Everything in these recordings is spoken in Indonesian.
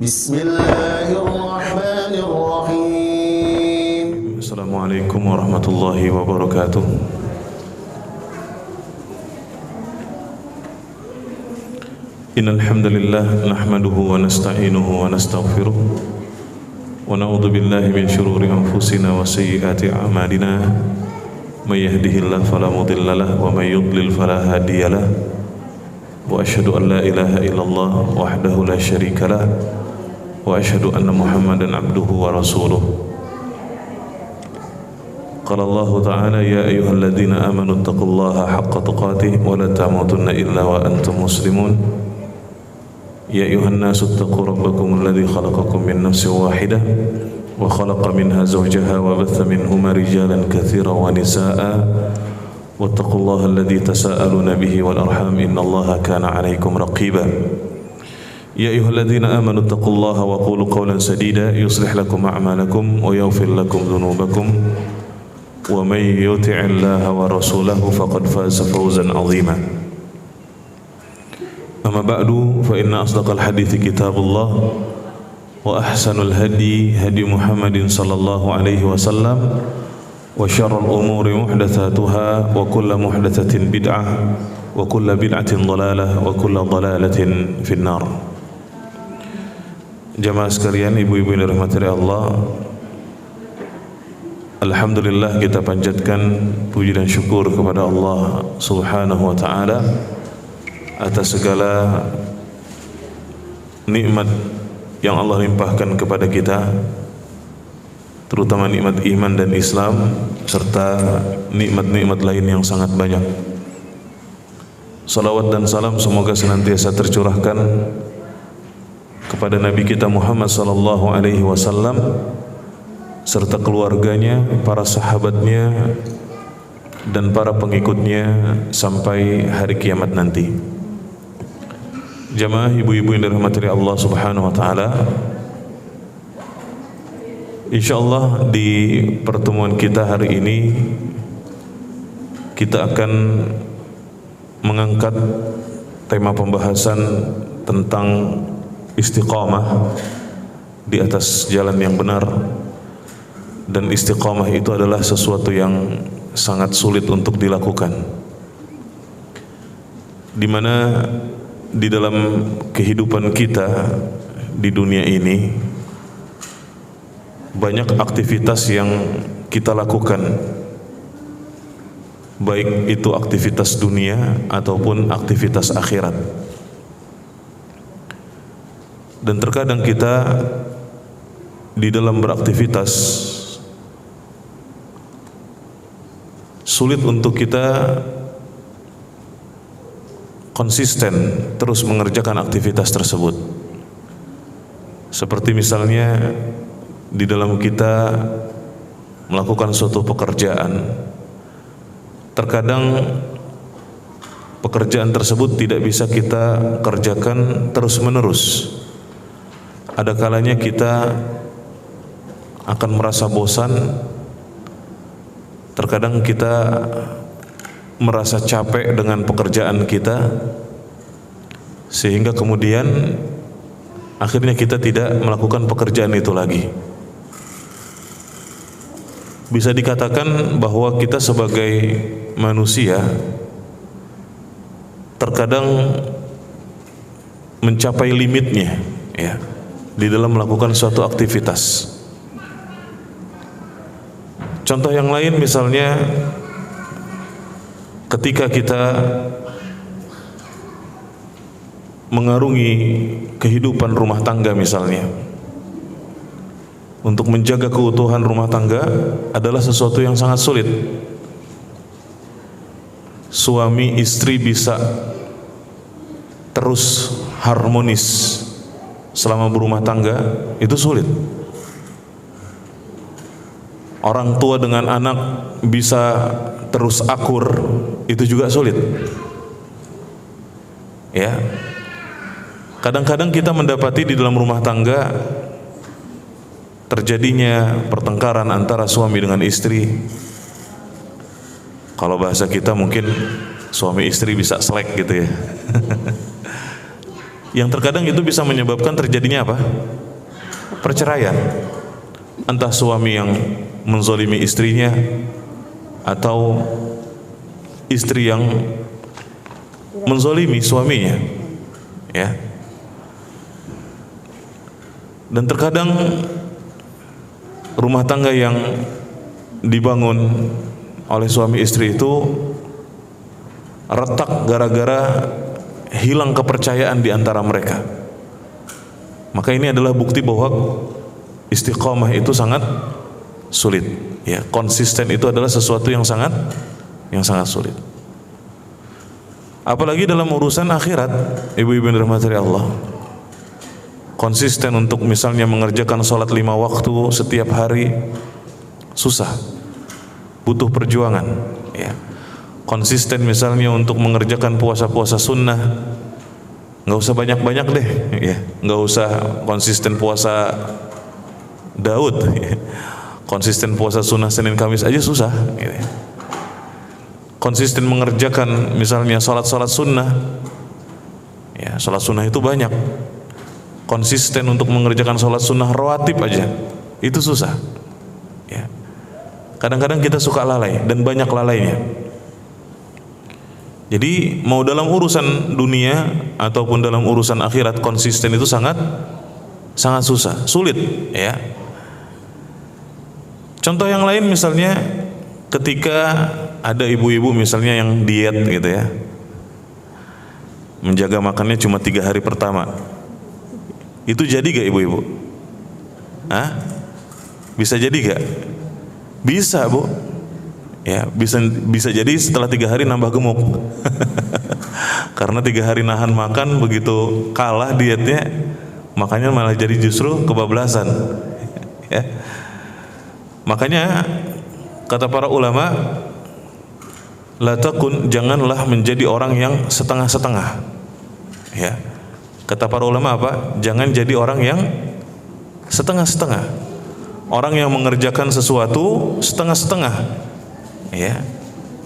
Bismillahirrahmanirrahim. Assalamualaikum warahmatullahi wabarakatuh. Innal hamdalillah nahmaduhu wa nasta'inuhu wa nastaghfiruh wa na'udzu billahi min shururi anfusina wa sayyiati a'malina may yahdihillahu fala mudilla lahu wa may yudlil fala hadiya lahu wa asyhadu an la ilaha illallah wahdahu la syarika lahu wa asyhadu anna Muhammadan abduhu wa rasuluh. Qala Allah ta'ala ya ayyuhalladzina amanu taqullaha haqqa tuqatih wa la tamutunna illa wa antum muslimun. Ya ayyuhan nasu taqu rabbakum alladzi khalaqakum min nafsin wahidah wa khalaqa minha zawjaha wa batha minhuma rijalan katsiran wa nisaa'a wattaqullaha alladzi tasaaluna bihi wal arham innallaha kana 'alaykum raqiba. Ya ayyuhalladzina amanu taqullaha wa qulu qawlan sadida yuslih lakum a'malakum wa yaghfir lakum dhunubakum wa may yuti'illaha wa rasulahu faqad faza fawzan 'azima. Amma ba'du fa inna asdaqal hadithi kitabullah wa ahsanul hadi hadi Muhammadin sallallahu alaihi wasallam wa syarrul umuri muhdatsatuha wa kullu muhdatsatin bid'ah wa kullu bid'atin dhalalah wa kullu dhalalatin finnar. Jamaah sekalian, ibu-ibu yang dirahmati Allah, alhamdulillah kita panjatkan puji dan syukur kepada Allah Subhanahu wa taala atas segala nikmat yang Allah limpahkan kepada kita, terutama nikmat iman dan Islam serta nikmat-nikmat lain yang sangat banyak. Salawat dan salam semoga senantiasa tercurahkan kepada Nabi kita Muhammad sallallahu alaihi wasallam serta keluarganya, para sahabatnya dan para pengikutnya sampai hari kiamat nanti. Jamaah ibu-ibu yang dirahmati Allah Subhanahu wa taala, insyaallah di pertemuan kita hari ini kita akan mengangkat tema pembahasan tentang istiqamah di atas jalan yang benar. Dan istiqamah itu adalah sesuatu yang sangat sulit untuk dilakukan, di mana di dalam kehidupan kita di dunia ini banyak aktivitas yang kita lakukan, baik itu aktivitas dunia ataupun aktivitas akhirat. Dan terkadang kita di dalam beraktivitas sulit untuk kita konsisten terus mengerjakan aktivitas tersebut. Seperti misalnya di dalam kita melakukan suatu pekerjaan, terkadang pekerjaan tersebut tidak bisa kita kerjakan terus menerus. Ada kalanya kita akan merasa bosan, terkadang kita merasa capek dengan pekerjaan kita, sehingga kemudian akhirnya kita tidak melakukan pekerjaan itu lagi. Bisa dikatakan bahwa kita sebagai manusia terkadang mencapai limitnya, ya, di dalam melakukan suatu aktivitas. Contoh yang lain misalnya ketika kita mengarungi kehidupan rumah tangga misalnya, untuk menjaga keutuhan rumah tangga adalah sesuatu yang sangat sulit. Suami istri bisa terus harmonis selama berumah tangga itu sulit. Orang tua dengan anak bisa terus akur, itu juga sulit. Ya. Kadang-kadang kita mendapati di dalam rumah tangga terjadinya pertengkaran antara suami dengan istri. Kalau bahasa kita mungkin suami istri bisa selek gitu ya. yang terkadang itu bisa menyebabkan terjadinya apa? Perceraian. Entah suami yang menzalimi istrinya atau istri yang menzalimi suaminya, ya. Dan terkadang rumah tangga yang dibangun oleh suami istri itu retak gara-gara hilang kepercayaan di antara mereka. Maka ini adalah bukti bahwa istiqomah itu sangat sulit, ya. Konsisten itu adalah sesuatu yang sangat sulit. Apalagi dalam urusan akhirat, ibu-ibu yang dirahmati Allah. Konsisten untuk misalnya mengerjakan sholat 5 waktu setiap hari susah, butuh perjuangan, ya. Konsisten misalnya untuk mengerjakan puasa-puasa sunnah, nggak usah banyak-banyak deh, ya. Nggak usah konsisten puasa Daud, ya. Konsisten puasa sunnah Senin Kamis aja susah, gitu. Konsisten mengerjakan misalnya sholat sunnah, ya, sholat sunnah itu banyak. Konsisten untuk mengerjakan sholat sunnah rawatib aja itu susah, ya. Kadang-kadang kita suka lalai dan banyak lalainya. Jadi mau dalam urusan dunia ataupun dalam urusan akhirat, konsisten itu sangat susah, sulit, ya. Contoh yang lain misalnya ketika ada ibu-ibu misalnya yang diet gitu, ya, menjaga makannya cuma 3 hari pertama. Itu jadi gak ibu-ibu? Hah? Bisa jadi gak? Bisa, Bu. Ya, bisa jadi setelah 3 hari nambah gemuk. Karena 3 hari nahan makan, begitu kalah dietnya, makanya malah jadi justru kebablasan. Ya. Makanya kata para ulama, la takun, janganlah menjadi orang yang setengah-setengah. Ya. Kata para ulama apa? Jangan jadi orang yang setengah-setengah. Orang yang mengerjakan sesuatu setengah-setengah, ya.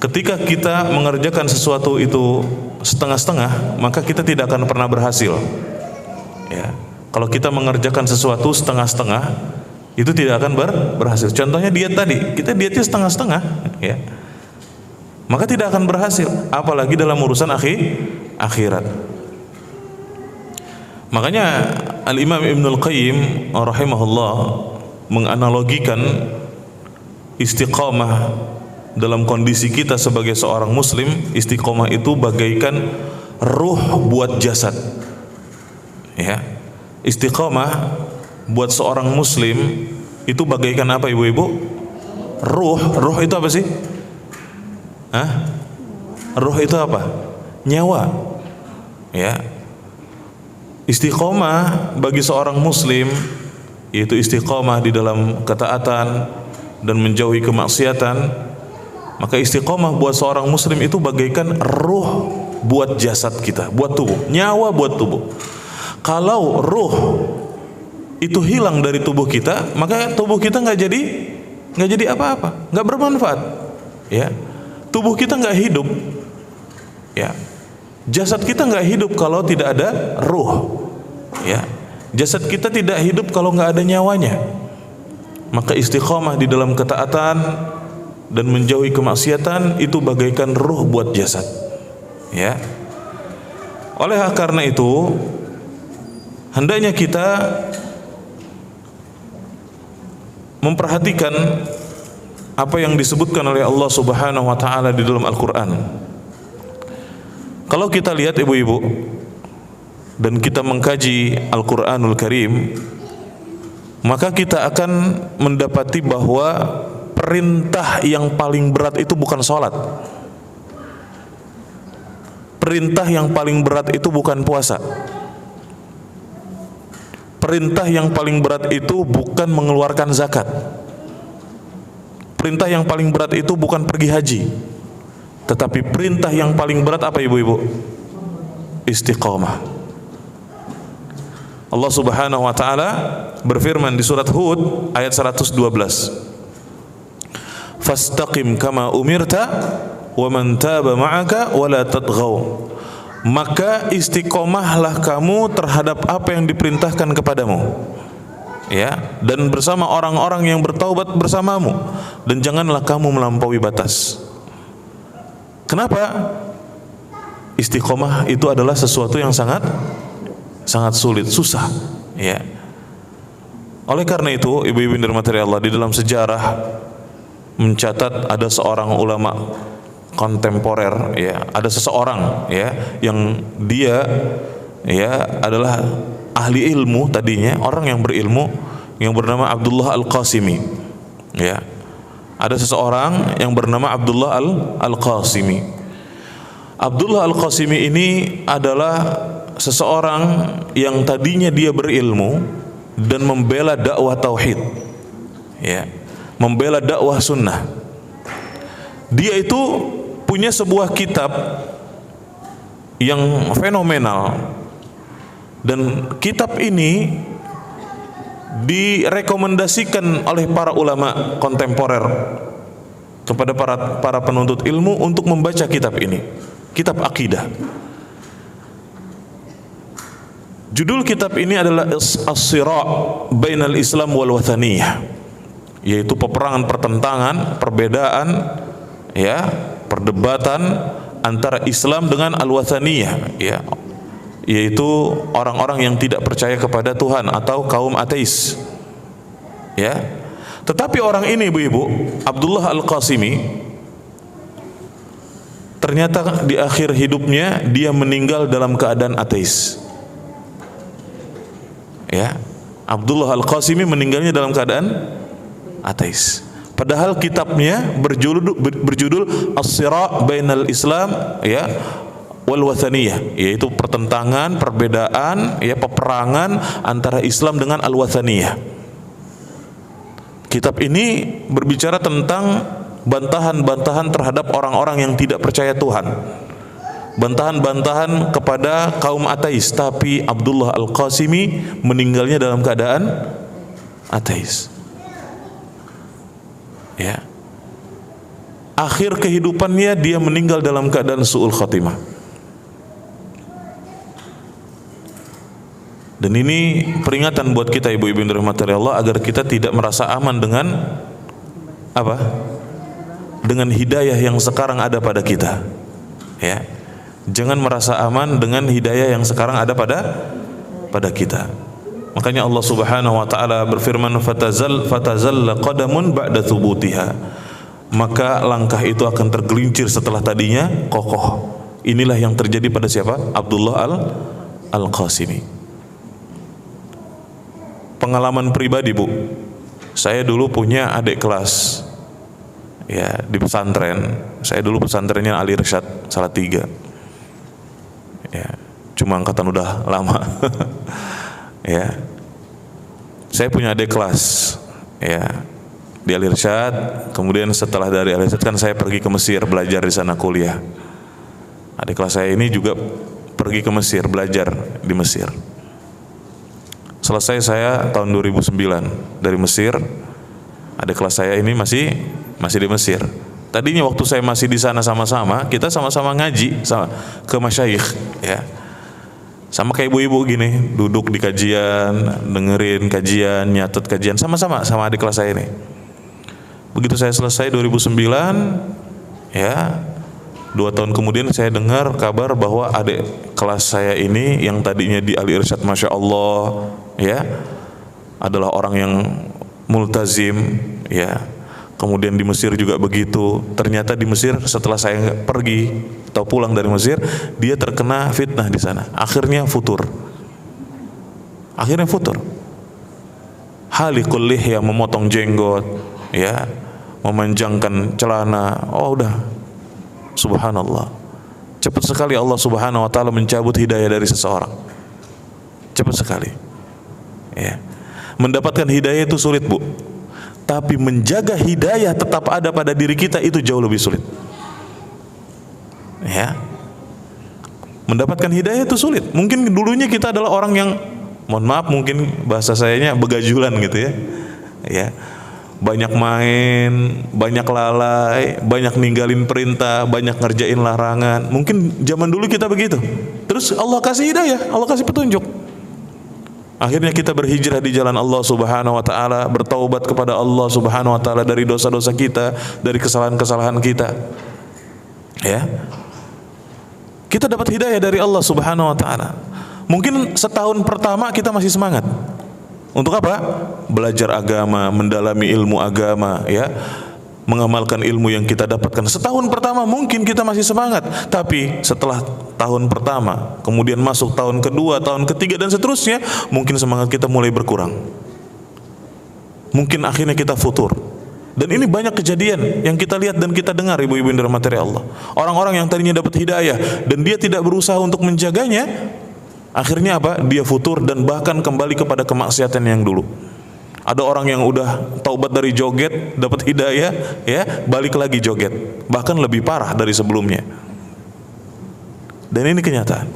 Ketika kita mengerjakan sesuatu itu setengah-setengah, maka kita tidak akan pernah berhasil, ya. Kalau kita mengerjakan sesuatu setengah-setengah, itu tidak akan berhasil. Contohnya diet tadi, kita dietnya setengah-setengah, ya, maka tidak akan berhasil. Apalagi dalam urusan akhirat. Makanya Al-Imam Ibnul Qayyim rahimahullah menganalogikan istiqamah dalam kondisi kita sebagai seorang muslim. Istiqamah itu bagaikan ruh buat jasad, ya. Istiqamah buat seorang muslim itu bagaikan apa, ibu-ibu? Ruh itu apa sih? Hah? Ruh itu apa? Nyawa, ya. Istiqomah bagi seorang muslim yaitu istiqomah di dalam ketaatan dan menjauhi kemaksiatan. Maka istiqomah buat seorang muslim itu bagaikan ruh buat jasad kita, buat tubuh, nyawa buat tubuh. Kalau ruh itu hilang dari tubuh kita, maka tubuh kita nggak jadi apa-apa, nggak bermanfaat, ya. Tubuh kita nggak hidup, ya. Jasad kita nggak hidup kalau tidak ada ruh, ya. Jasad kita tidak hidup kalau nggak ada nyawanya. Maka istiqomah di dalam ketaatan dan menjauhi kemaksiatan itu bagaikan ruh buat jasad, ya. Oleh karena itu hendaknya kita memperhatikan apa yang disebutkan oleh Allah Subhanahu wa taala di dalam Al-Qur'an. Kalau kita lihat ibu-ibu dan kita mengkaji Al-Qur'anul Karim, maka kita akan mendapati bahwa perintah yang paling berat itu bukan sholat. Perintah yang paling berat itu bukan puasa. Perintah yang paling berat itu bukan mengeluarkan zakat. Perintah yang paling berat itu bukan pergi haji. Tetapi perintah yang paling berat apa, ibu-ibu? Istiqamah. Allah Subhanahu wa taala berfirman di surat Hud ayat 112. Fastaqim kama umirta wa man taba ma'aka wa la tatghaw maka istiqomahlah kamu terhadap apa yang diperintahkan kepadamu, ya, dan bersama orang-orang yang bertaubat bersamamu, dan janganlah kamu melampaui batas. Kenapa? Istiqomah itu adalah sesuatu yang sangat sulit, susah, ya. Oleh karena itu, ibu-ibu yang dirahmati Allah, di dalam sejarah mencatat ada seorang ulama kontemporer, ya, ada seseorang, ya, yang dia, ya, adalah ahli ilmu tadinya, orang yang berilmu, yang bernama Abdullah Al-Qasimi, ya. Ada seseorang yang bernama Abdullah Al-Qasimi. Abdullah Al-Qasimi ini adalah seseorang yang tadinya dia berilmu dan membela dakwah tauhid, ya, membela dakwah sunnah. Dia itu punya sebuah kitab yang fenomenal, dan kitab ini direkomendasikan oleh para ulama kontemporer kepada para penuntut ilmu untuk membaca kitab ini, kitab akidah. Judul kitab ini adalah As-Sira' Bainal Islam wal Wathaniyah, yaitu peperangan, pertentangan, perbedaan, ya, perdebatan antara Islam dengan Al-Wathaniyah, ya, yaitu orang-orang yang tidak percaya kepada Tuhan atau kaum ateis, ya. Tetapi orang ini, ibu-ibu, Abdullah Al-Qasimi, ternyata di akhir hidupnya dia meninggal dalam keadaan ateis, ya. Abdullah Al-Qasimi meninggalnya dalam keadaan ateis. Padahal kitabnya berjudul As-Sira' Bainal Islam, ya, wal Wathaniyah, yaitu pertentangan, perbedaan, ya, peperangan antara Islam dengan Al-Wathaniyah. Kitab ini berbicara tentang bantahan-bantahan terhadap orang-orang yang tidak percaya Tuhan, bantahan-bantahan kepada kaum ateis. Tapi Abdullah Al-Qasimi meninggalnya dalam keadaan ateis, ya. Akhir kehidupannya dia meninggal dalam keadaan su'ul khatimah. Dan ini peringatan buat kita, ibu-ibu yang dirahmati Allah, agar kita tidak merasa aman dengan apa? Dengan hidayah yang sekarang ada pada kita, ya. Jangan merasa aman dengan hidayah yang sekarang ada pada kita. Makanya Allah Subhanahu wa taala berfirman, fatazalla qadamun ba'da thubutiha. Maka langkah itu akan tergelincir setelah tadinya kokoh. Inilah yang terjadi pada siapa? Abdullah Al-Qasimi. Pengalaman pribadi, Bu. Saya dulu punya adik kelas, ya, di pesantren. Saya dulu pesantrennya Ali Irsyad Salatiga, ya. Cuma angkatan udah lama. Ya, saya punya adik kelas, ya, di Al Irsyad. Kemudian setelah dari Al Irsyad kan saya pergi ke Mesir belajar di sana, kuliah. Adik kelas saya ini juga pergi ke Mesir belajar di Mesir. Selesai saya tahun 2009 dari Mesir. Adik kelas saya ini masih di Mesir. Tadinya waktu saya masih di sana sama-sama, kita sama-sama ngaji ke masyayikh, ya. Sama kayak ibu-ibu gini, duduk di kajian, dengerin kajian, nyatet kajian, sama-sama sama adik kelas saya ini. Begitu saya selesai 2009, ya, 2 tahun kemudian saya dengar kabar bahwa adik kelas saya ini yang tadinya di Al Irsyad, Masya Allah, ya, adalah orang yang multazim, ya. Kemudian di Mesir juga begitu. Ternyata di Mesir setelah saya pergi atau pulang dari Mesir, dia terkena fitnah di sana. Akhirnya futur. Halikul lihya, memotong jenggot, ya, memanjangkan celana. Oh, udah. Subhanallah. Cepat sekali Allah Subhanahu wa taala mencabut hidayah dari seseorang. Cepat sekali. Ya. Mendapatkan hidayah itu sulit, Bu. Tapi menjaga hidayah tetap ada pada diri kita itu jauh lebih sulit, ya. Mendapatkan hidayah itu sulit. Mungkin dulunya kita adalah orang yang, mohon maaf, mungkin bahasa sayanya begajulan gitu, ya. Ya. banyak main, banyak lalai, banyak ninggalin perintah, banyak ngerjain larangan. Mungkin zaman dulu kita begitu. Terus Allah kasih hidayah, Allah kasih petunjuk. Akhirnya kita berhijrah di jalan Allah Subhanahu wa taala, bertaubat kepada Allah Subhanahu wa taala dari dosa-dosa kita, dari kesalahan-kesalahan kita. Ya. Kita dapat hidayah dari Allah Subhanahu wa taala. Mungkin setahun pertama kita masih semangat. Untuk apa? Belajar agama, mendalami ilmu agama, ya. Mengamalkan ilmu yang kita dapatkan. Setahun pertama mungkin kita masih semangat, tapi setelah tahun pertama, kemudian masuk tahun kedua, tahun ketiga dan seterusnya, mungkin semangat kita mulai berkurang. Mungkin akhirnya kita futur. Dan ini banyak kejadian yang kita lihat dan kita dengar, ibu-ibu yang dirahmati Allah. Orang-orang yang tadinya dapat hidayah dan dia tidak berusaha untuk menjaganya, akhirnya apa? Dia futur dan bahkan kembali kepada kemaksiatan yang dulu. Ada orang yang udah taubat dari joget, dapat hidayah, ya, balik lagi joget, bahkan lebih parah dari sebelumnya. Dan ini kenyataan.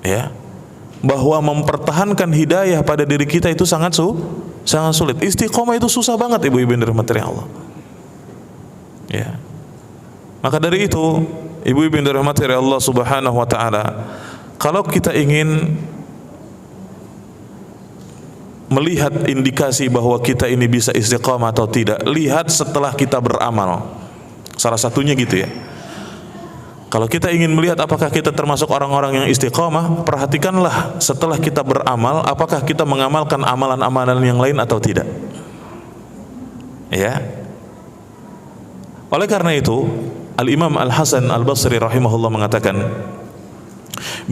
Ya. Bahwa mempertahankan hidayah pada diri kita itu sangat sulit. Istiqomah itu susah banget, ibu-ibu yang dirahmati Allah. Ya. Maka dari itu, ibu-ibu yang dirahmati Allah Subhanahu wa taala, kalau kita ingin melihat indikasi bahwa kita ini bisa istiqamah atau tidak, lihat setelah kita beramal. Salah satunya gitu ya. Kalau kita ingin melihat apakah kita termasuk orang-orang yang istiqamah, perhatikanlah setelah kita beramal, apakah kita mengamalkan amalan-amalan yang lain atau tidak. Ya. Oleh karena itu, Al-Imam Al-Hasan Al-Basri rahimahullah mengatakan,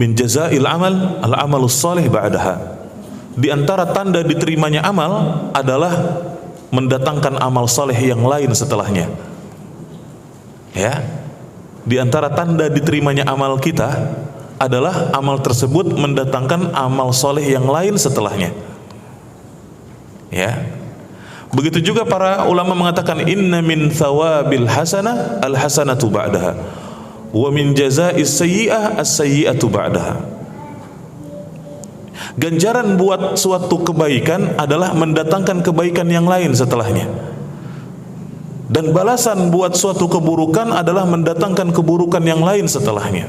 min jazail amal al-amalus salih ba'daha. Di antara tanda diterimanya amal adalah mendatangkan amal saleh yang lain setelahnya. Ya. Di antara tanda diterimanya amal kita adalah amal tersebut mendatangkan amal soleh yang lain setelahnya. Ya. Begitu juga para ulama mengatakan inna min thawabil hasanah al hasanatu ba'daha wa min jaza'is sayyi'ah as sayyi'atu ba'daha. Ganjaran buat suatu kebaikan adalah mendatangkan kebaikan yang lain setelahnya. Dan balasan buat suatu keburukan adalah mendatangkan keburukan yang lain setelahnya.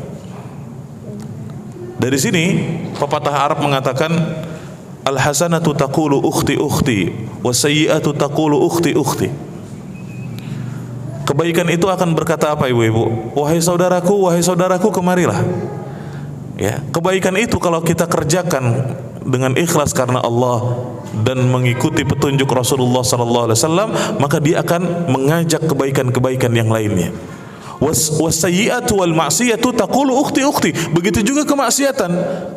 Dari sini pepatah Arab mengatakan al-hasanatu taqulu ukhti ukhti was-sayyi'atu taqulu ukhti ukhti. Kebaikan itu akan berkata apa, ibu-ibu? Wahai saudaraku, kemarilah. Ya, kebaikan itu kalau kita kerjakan dengan ikhlas karena Allah dan mengikuti petunjuk Rasulullah sallallahu alaihi wasallam, maka dia akan mengajak kebaikan-kebaikan yang lainnya. Was-sayyi'atu wal ma'siyatu taqulu ukhti ukhti. Begitu juga kemaksiatan,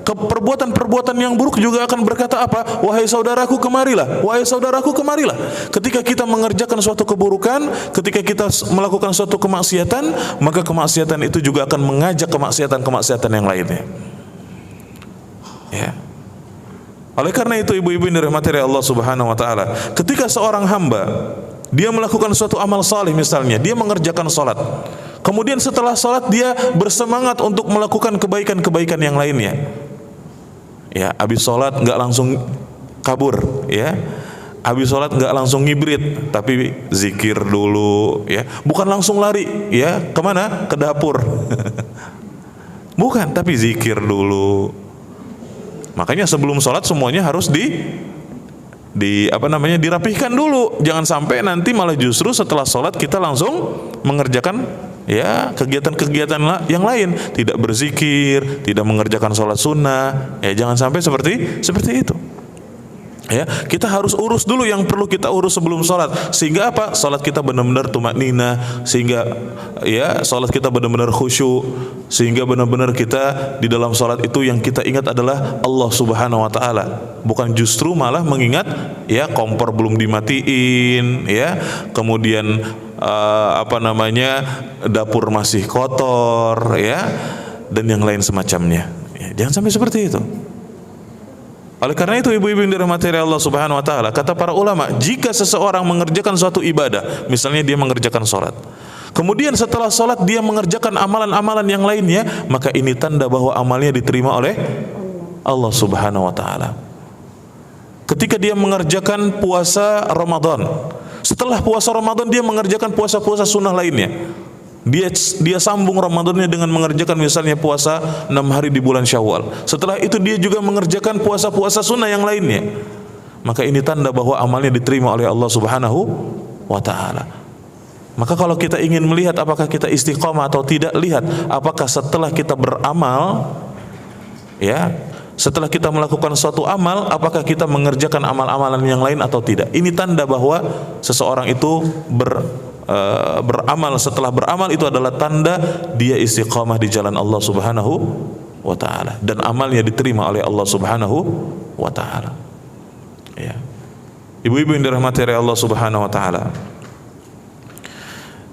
perbuatan-perbuatan yang buruk juga akan berkata apa? Wahai saudaraku, kemarilah. Wahai saudaraku, kemarilah. Ketika kita mengerjakan suatu keburukan, ketika kita melakukan suatu kemaksiatan, maka kemaksiatan itu juga akan mengajak kemaksiatan-kemaksiatan yang lainnya. Ya. Oleh karena itu, ibu-ibu yang dirahmati Allah Subhanahu wa taala, ketika seorang hamba dia melakukan suatu amal saleh, misalnya dia mengerjakan salat, kemudian setelah salat dia bersemangat untuk melakukan kebaikan-kebaikan yang lainnya. Ya, habis salat enggak langsung kabur, ya. Habis salat enggak langsung ngibrit, tapi zikir dulu, ya. Bukan langsung lari, ya. Kemana? Ke dapur. Bukan, tapi zikir dulu. Makanya sebelum sholat semuanya harus dirapihkan dulu. Jangan sampai nanti malah justru setelah sholat kita langsung mengerjakan ya kegiatan-kegiatan yang lain, tidak berzikir, tidak mengerjakan sholat sunnah. Ya jangan sampai seperti itu. Ya, kita harus urus dulu yang perlu kita urus sebelum sholat, sehingga apa? Sholat kita benar-benar tumakninah, sehingga ya sholat kita benar-benar khusyuk, sehingga benar-benar kita di dalam sholat itu yang kita ingat adalah Allah Subhanahu wa taala, bukan justru malah mengingat ya kompor belum dimatiin, ya kemudian dapur masih kotor, ya dan yang lain semacamnya. Ya, jangan sampai seperti itu. Oleh karena itu, ibu-ibu yang dirahmati Allah Subhanahu wa taala, kata para ulama, jika seseorang mengerjakan suatu ibadah, misalnya dia mengerjakan salat, kemudian setelah salat dia mengerjakan amalan-amalan yang lainnya, maka ini tanda bahwa amalnya diterima oleh Allah Subhanahu wa taala. ketika dia mengerjakan puasa Ramadan. Setelah puasa Ramadan dia mengerjakan puasa-puasa sunnah lainnya. Dia sambung Ramadannya dengan mengerjakan misalnya puasa 6 hari di bulan Syawal. Setelah itu dia juga mengerjakan puasa-puasa sunnah yang lainnya. Maka ini tanda bahwa amalnya diterima oleh Allah Subhanahu wa ta'ala. Maka kalau kita ingin melihat apakah kita istiqamah atau tidak, lihat apakah setelah kita beramal, ya, setelah kita melakukan suatu amal, apakah kita mengerjakan amal-amalan yang lain atau tidak. Ini tanda bahwa seseorang itu beramal. Setelah beramal itu adalah tanda dia istiqamah di jalan Allah Subhanahu wa ta'ala, dan amalnya diterima oleh Allah Subhanahu wa ta'ala. Ya. Ibu-ibu yang dirahmati oleh Allah Subhanahu wa ta'ala,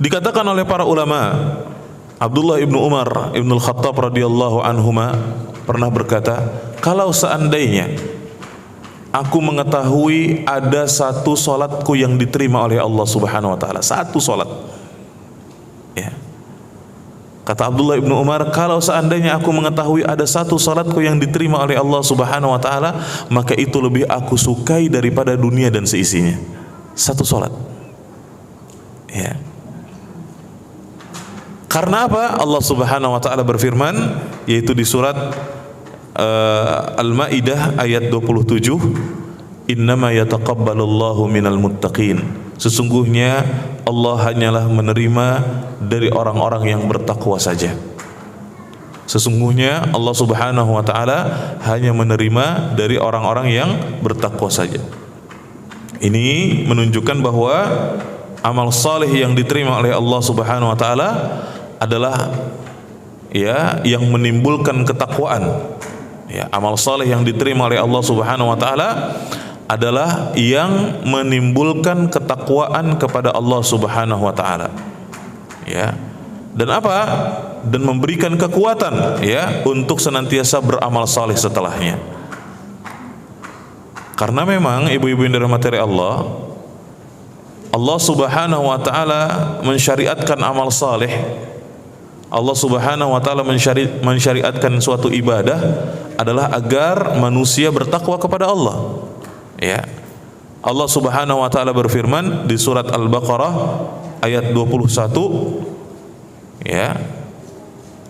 dikatakan oleh para ulama, Abdullah ibnu Umar ibnu Khattab radhiyallahu anhuma pernah berkata, kalau seandainya aku mengetahui ada satu solatku yang diterima oleh Allah Subhanahu wa ta'ala, satu solat, ya. Kata Abdullah ibnu Umar, kalau seandainya aku mengetahui ada satu solatku yang diterima oleh Allah Subhanahu wa ta'ala, maka itu lebih aku sukai daripada dunia dan seisinya. Satu solat, ya. Karena apa? Allah Subhanahu wa ta'ala berfirman, yaitu di surat Al-Maidah ayat 27, innama yataqabbalullahu minal muttaqin, sesungguhnya Allah hanyalah menerima dari orang-orang yang bertakwa saja. Sesungguhnya Allah Subhanahu wa ta'ala hanya menerima dari orang-orang yang bertakwa saja. Ini menunjukkan bahwa amal saleh yang diterima oleh Allah Subhanahu wa ta'ala adalah, ya, yang menimbulkan ketakwaan. Ya, amal saleh yang diterima oleh Allah Subhanahu wa ta'ala adalah yang menimbulkan ketakwaan kepada Allah Subhanahu wa ta'ala. Ya. Dan apa? Dan memberikan kekuatan, ya, untuk senantiasa beramal saleh setelahnya. Karena memang ibu-ibu yang dirahmati Allah, Allah Subhanahu wa ta'ala mensyariatkan amal saleh. Allah Subhanahu wa ta'ala mensyariatkan suatu ibadah adalah agar manusia bertakwa kepada Allah. Ya. Allah Subhanahu wa ta'ala berfirman di surat Al-Baqarah ayat 21, ya.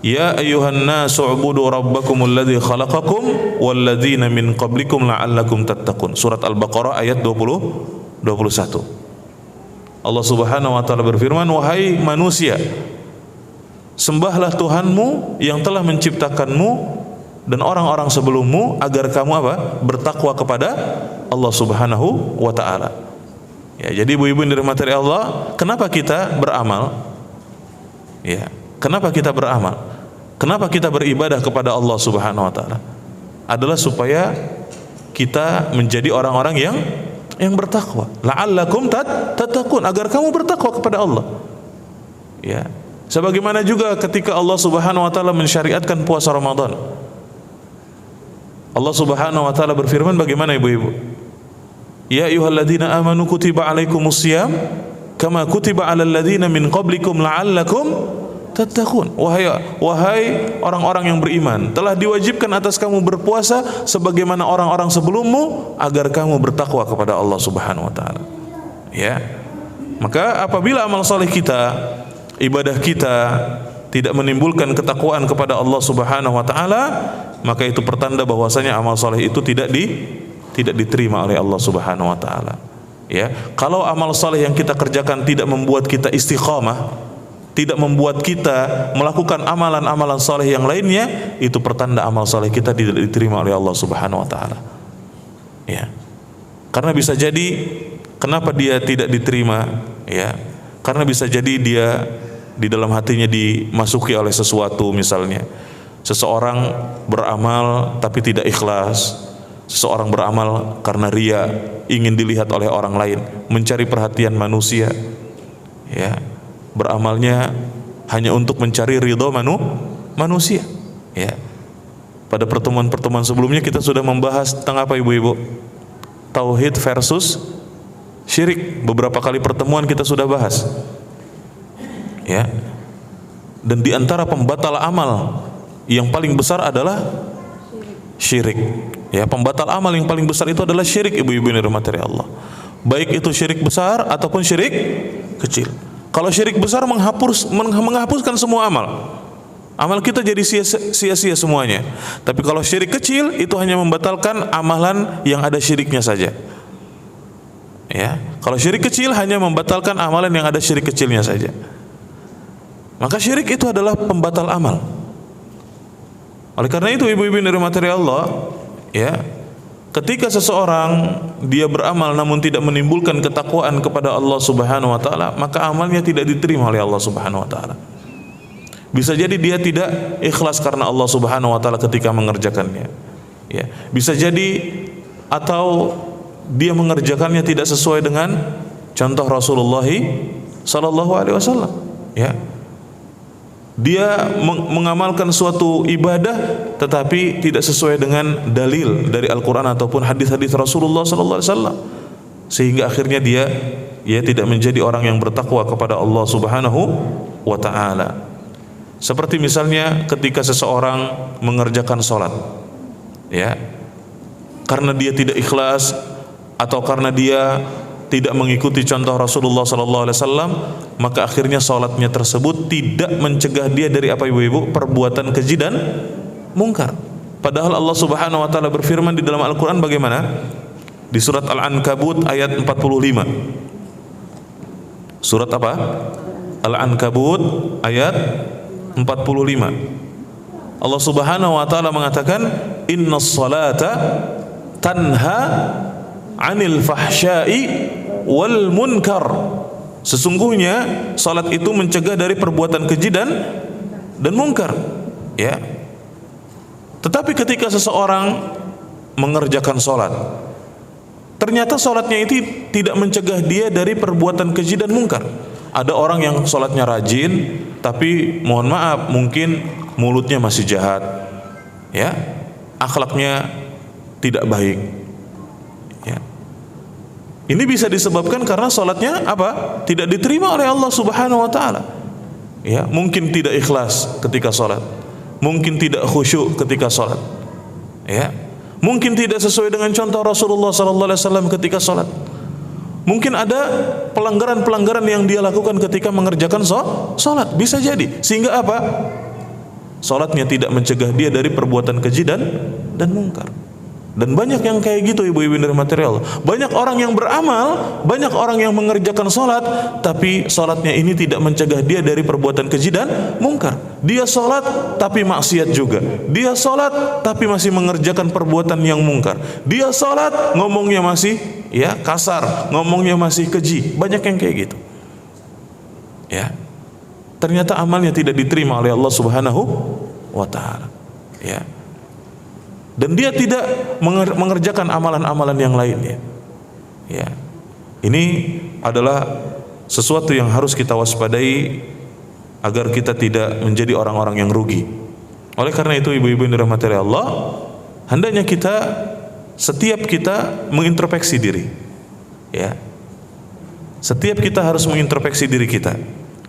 Ya ayyuhan nasu ubudu rabbakumul ladzi khalaqakum walladzina min qablikum la'allakum tattaqun. Surat Al-Baqarah ayat 21. Allah Subhanahu wa ta'ala berfirman, wahai manusia, sembahlah Tuhanmu yang telah menciptakanmu dan orang-orang sebelummu agar kamu apa? Bertakwa kepada Allah Subhanahu wa ta'ala. Ya, jadi ibu-ibu yang dirahmati Allah, kenapa kita beramal? Ya, kenapa kita beramal? Kenapa kita beribadah kepada Allah Subhanahu wa ta'ala? Adalah supaya kita menjadi orang-orang yang bertakwa. La'allakum tattaqun, agar kamu bertakwa kepada Allah. Ya. Sebagaimana juga ketika Allah Subhanahu wa ta'ala mensyariatkan puasa Ramadan, Allah Subhanahu wa ta'ala berfirman bagaimana ibu-ibu? Ya ayyuhalladzina amanu kutiba alaikumusiyam kama kutiba alal ladzina min qablikum la'allakum tattaqun. Wahai orang-orang yang beriman, telah diwajibkan atas kamu berpuasa sebagaimana orang-orang sebelummu agar kamu bertakwa kepada Allah Subhanahu wa ta'ala. Ya. Maka apabila amal saleh kita, ibadah kita tidak menimbulkan ketakwaan kepada Allah Subhanahu wa ta'ala, maka itu pertanda bahwasanya amal saleh itu tidak diterima oleh Allah Subhanahu wa ta'ala. Ya, kalau amal saleh yang kita kerjakan tidak membuat kita istiqamah, tidak membuat kita melakukan amalan-amalan saleh yang lainnya, itu pertanda amal saleh kita tidak diterima oleh Allah Subhanahu wa ta'ala. Ya. Karena bisa jadi kenapa dia tidak diterima, ya? Karena bisa jadi dia di dalam hatinya dimasuki oleh sesuatu. Misalnya seseorang beramal tapi tidak ikhlas, seseorang beramal karena ria, ingin dilihat oleh orang lain, mencari perhatian manusia, ya, beramalnya hanya untuk mencari ridho manusia. Ya. Pada pertemuan-pertemuan sebelumnya kita sudah membahas tentang apa ibu-ibu? Tauhid versus syirik. Beberapa kali pertemuan kita sudah bahas. Ya. Dan di antara pembatal amal yang paling besar adalah syirik. Ya, pembatal amal yang paling besar itu adalah syirik, ibu-ibu yang dirahmati Allah. Baik itu syirik besar ataupun syirik kecil. Kalau syirik besar menghapuskan semua amal. Amal kita jadi sia-sia semuanya. Tapi kalau syirik kecil itu hanya membatalkan amalan yang ada syiriknya saja. Ya, kalau syirik kecil hanya membatalkan amalan yang ada syirik kecilnya saja. Maka syirik itu adalah pembatal amal. Oleh karena itu ibu-ibu yang dirahmati Allah, ya, ketika seseorang dia beramal namun tidak menimbulkan ketakwaan kepada Allah Subhanahu wa taala, maka amalnya tidak diterima oleh Allah Subhanahu wa taala. Bisa jadi dia tidak ikhlas karena Allah Subhanahu wa taala ketika mengerjakannya. Ya, bisa jadi atau dia mengerjakannya tidak sesuai dengan contoh Rasulullah sallallahu alaihi wasallam. Ya. Dia mengamalkan suatu ibadah tetapi tidak sesuai dengan dalil dari Al-Qur'an ataupun hadis-hadis Rasulullah sallallahu alaihi wasallam, sehingga akhirnya dia tidak menjadi orang yang bertakwa kepada Allah Subhanahu wa taala. Seperti misalnya ketika seseorang mengerjakan salat, ya, karena dia tidak ikhlas atau karena dia tidak mengikuti contoh Rasulullah SAW, maka akhirnya salatnya tersebut tidak mencegah dia dari apa ibu-ibu? Perbuatan keji dan mungkar. Padahal Allah Subhanahu wa taala berfirman di dalam Al-Qur'an bagaimana? Di surat Al-Ankabut ayat 45. Surat apa? Al-Ankabut ayat 45. Allah Subhanahu wa taala mengatakan, "Innas salata tanha 'anil fahsya'i wal munkar." Sesungguhnya salat itu mencegah dari perbuatan keji dan munkar. Ya. Tetapi ketika seseorang mengerjakan salat, ternyata salatnya itu tidak mencegah dia dari perbuatan keji dan munkar. Ada orang yang salatnya rajin, tapi mohon maaf mungkin mulutnya masih jahat, ya, akhlaknya tidak baik. Ya. Ini bisa disebabkan karena salatnya apa? Tidak diterima oleh Allah Subhanahu wa taala. Ya, mungkin tidak ikhlas ketika salat, mungkin tidak khusyuk ketika salat. Ya. Mungkin tidak sesuai dengan contoh Rasulullah sallallahu alaihi wasallam ketika salat. Mungkin ada pelanggaran-pelanggaran yang dia lakukan ketika mengerjakan salat, bisa jadi. Sehingga apa? Salatnya tidak mencegah dia dari perbuatan keji dan mungkar. Dan banyak yang kayak gitu ibu-ibu yang dirahmati Allah. Banyak orang yang beramal, banyak orang yang mengerjakan salat, tapi salatnya ini tidak mencegah dia dari perbuatan keji dan mungkar. Dia salat tapi maksiat juga. Dia salat tapi masih mengerjakan perbuatan yang mungkar. Dia salat ngomongnya masih kasar, ngomongnya masih keji. Banyak yang kayak gitu. Ya. Ternyata amalnya tidak diterima oleh Allah Subhanahu wa taala. Ya. Dan dia tidak mengerjakan amalan-amalan yang lainnya. Ya. Ini adalah sesuatu yang harus kita waspadai agar kita tidak menjadi orang-orang yang rugi. Oleh karena itu ibu-ibu yang dirahmati Allah, hendaknya setiap kita mengintrospeksi diri. Ya. Setiap kita harus mengintrospeksi diri kita.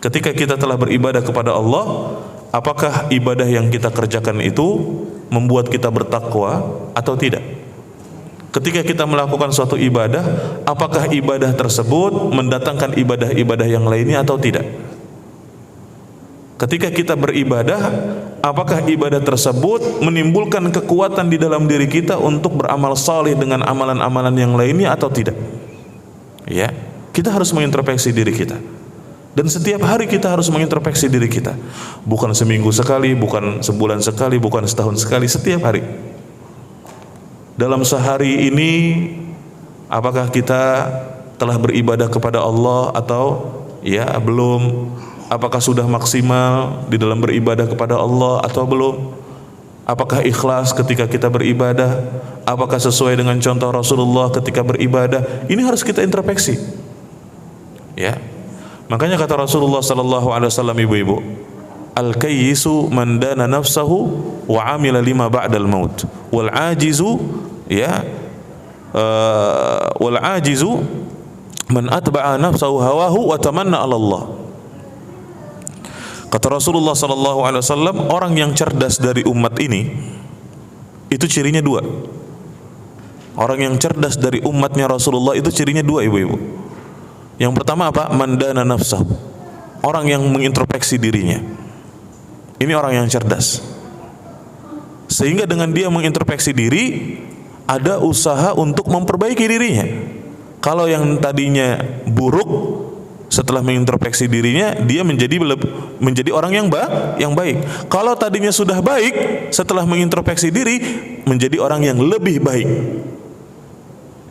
Ketika kita telah beribadah kepada Allah, apakah ibadah yang kita kerjakan itu membuat kita bertakwa atau tidak? Ketika kita melakukan suatu ibadah, apakah ibadah tersebut mendatangkan ibadah-ibadah yang lainnya atau tidak? Ketika kita beribadah, apakah ibadah tersebut menimbulkan kekuatan di dalam diri kita untuk beramal saleh dengan amalan-amalan yang lainnya atau tidak? Ya, kita harus mengintrospeksi diri kita. Dan setiap hari kita harus mengintrospeksi diri kita. Bukan seminggu sekali, bukan sebulan sekali, bukan setahun sekali, setiap hari. Dalam sehari ini, apakah kita telah beribadah kepada Allah atau belum? Apakah sudah maksimal di dalam beribadah kepada Allah atau belum? Apakah ikhlas ketika kita beribadah? Apakah sesuai dengan contoh Rasulullah ketika beribadah? Ini harus kita introspeksi. Ya. Makanya kata Rasulullah sallallahu alaihi wasallam, ibu-ibu, al-kayyisu man dana nafsahu wa amila lima ba'dal maut wal ajizu man atba'a nafsahu hawahu wa tamanna 'ala Allah. Kata Rasulullah sallallahu alaihi wasallam, orang yang cerdas dari umat ini itu cirinya dua. Orang yang cerdas dari umatnya Rasulullah itu cirinya dua, ibu-ibu. Yang pertama apa? Mandana nafsahu. Orang yang mengintrospeksi dirinya. Ini orang yang cerdas. Sehingga dengan dia mengintrospeksi diri, ada usaha untuk memperbaiki dirinya. Kalau yang tadinya buruk, setelah mengintrospeksi dirinya, dia menjadi orang yang baik. Kalau tadinya sudah baik, setelah mengintrospeksi diri, menjadi orang yang lebih baik.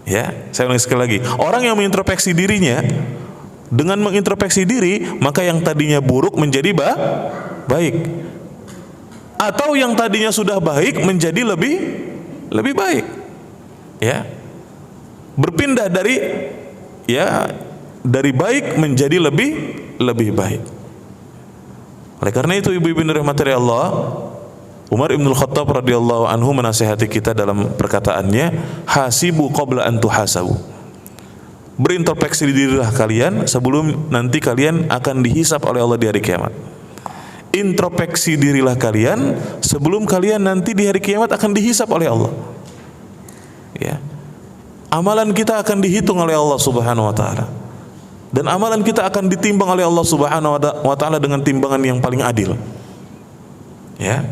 Ya, saya ulangi sekali lagi. Orang yang mengintrospeksi dirinya, dengan mengintrospeksi diri, maka yang tadinya buruk menjadi baik. Atau yang tadinya sudah baik menjadi lebih baik. Ya. Berpindah dari baik menjadi lebih baik. Oleh karena itu, ibu-ibu dirahmati Allah, Umar bin Khattab radhiyallahu anhu menasihati kita dalam perkataannya, hasibu qabla an tuhasabu. Berintrospeksi dirilah kalian sebelum nanti kalian akan dihisab oleh Allah di hari kiamat. Introspeksi dirilah kalian sebelum kalian nanti di hari kiamat akan dihisab oleh Allah. Ya. Amalan kita akan dihitung oleh Allah Subhanahu wa taala. Dan amalan kita akan ditimbang oleh Allah Subhanahu wa taala dengan timbangan yang paling adil. Ya.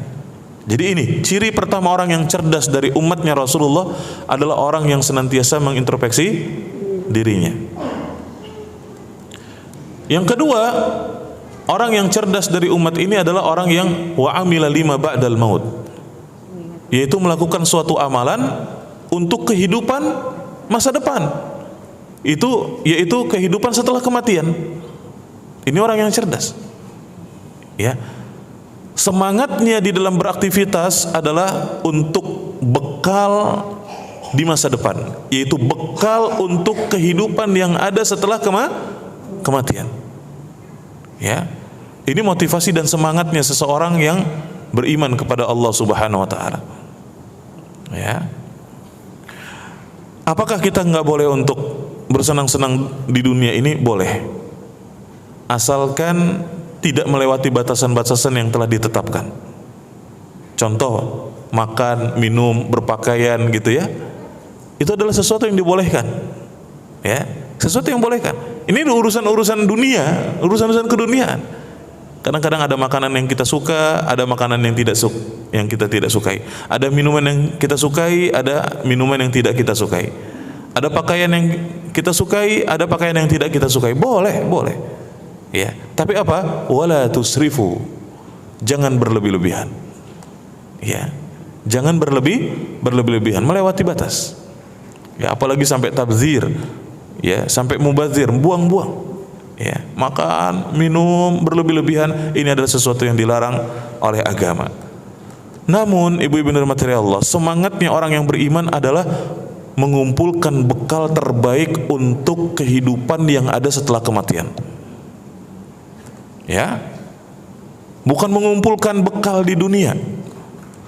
Jadi ini ciri pertama orang yang cerdas dari umatnya Rasulullah adalah orang yang senantiasa mengintrospeksi dirinya. Yang kedua, orang yang cerdas dari umat ini adalah orang yang wa'amila lima ba'dal maut, yaitu melakukan suatu amalan untuk kehidupan masa depan, yaitu kehidupan setelah kematian. Ini orang yang cerdas. Ya, semangatnya di dalam beraktivitas adalah untuk bekal di masa depan, yaitu bekal untuk kehidupan yang ada setelah kematian. Ya. Ini motivasi dan semangatnya seseorang yang beriman kepada Allah Subhanahu wa taala. Ya. Apakah kita nggak boleh untuk bersenang-senang di dunia ini? Boleh. Asalkan tidak melewati batasan-batasan yang telah ditetapkan. Contoh, makan, minum, berpakaian gitu ya. Itu adalah sesuatu yang dibolehkan. Ya, sesuatu yang dibolehkan. Ini urusan-urusan dunia, urusan-urusan keduniaan. Kadang-kadang ada makanan yang kita suka, ada makanan yang kita tidak sukai. Ada minuman yang kita sukai, ada minuman yang tidak kita sukai. Ada pakaian yang kita sukai, ada pakaian yang tidak kita sukai. Boleh. Ya, tapi apa? Wala tusrifu. Jangan berlebih-lebihan. Ya. Jangan berlebih-lebihan, melewati batas. Ya, apalagi sampai tabzir. Ya, sampai mubazir, buang-buang. Ya, makan, minum berlebih-lebihan, ini adalah sesuatu yang dilarang oleh agama. Namun, ibu-ibu dirahmati Allah, semangatnya orang yang beriman adalah mengumpulkan bekal terbaik untuk kehidupan yang ada setelah kematian. Ya, bukan mengumpulkan bekal di dunia.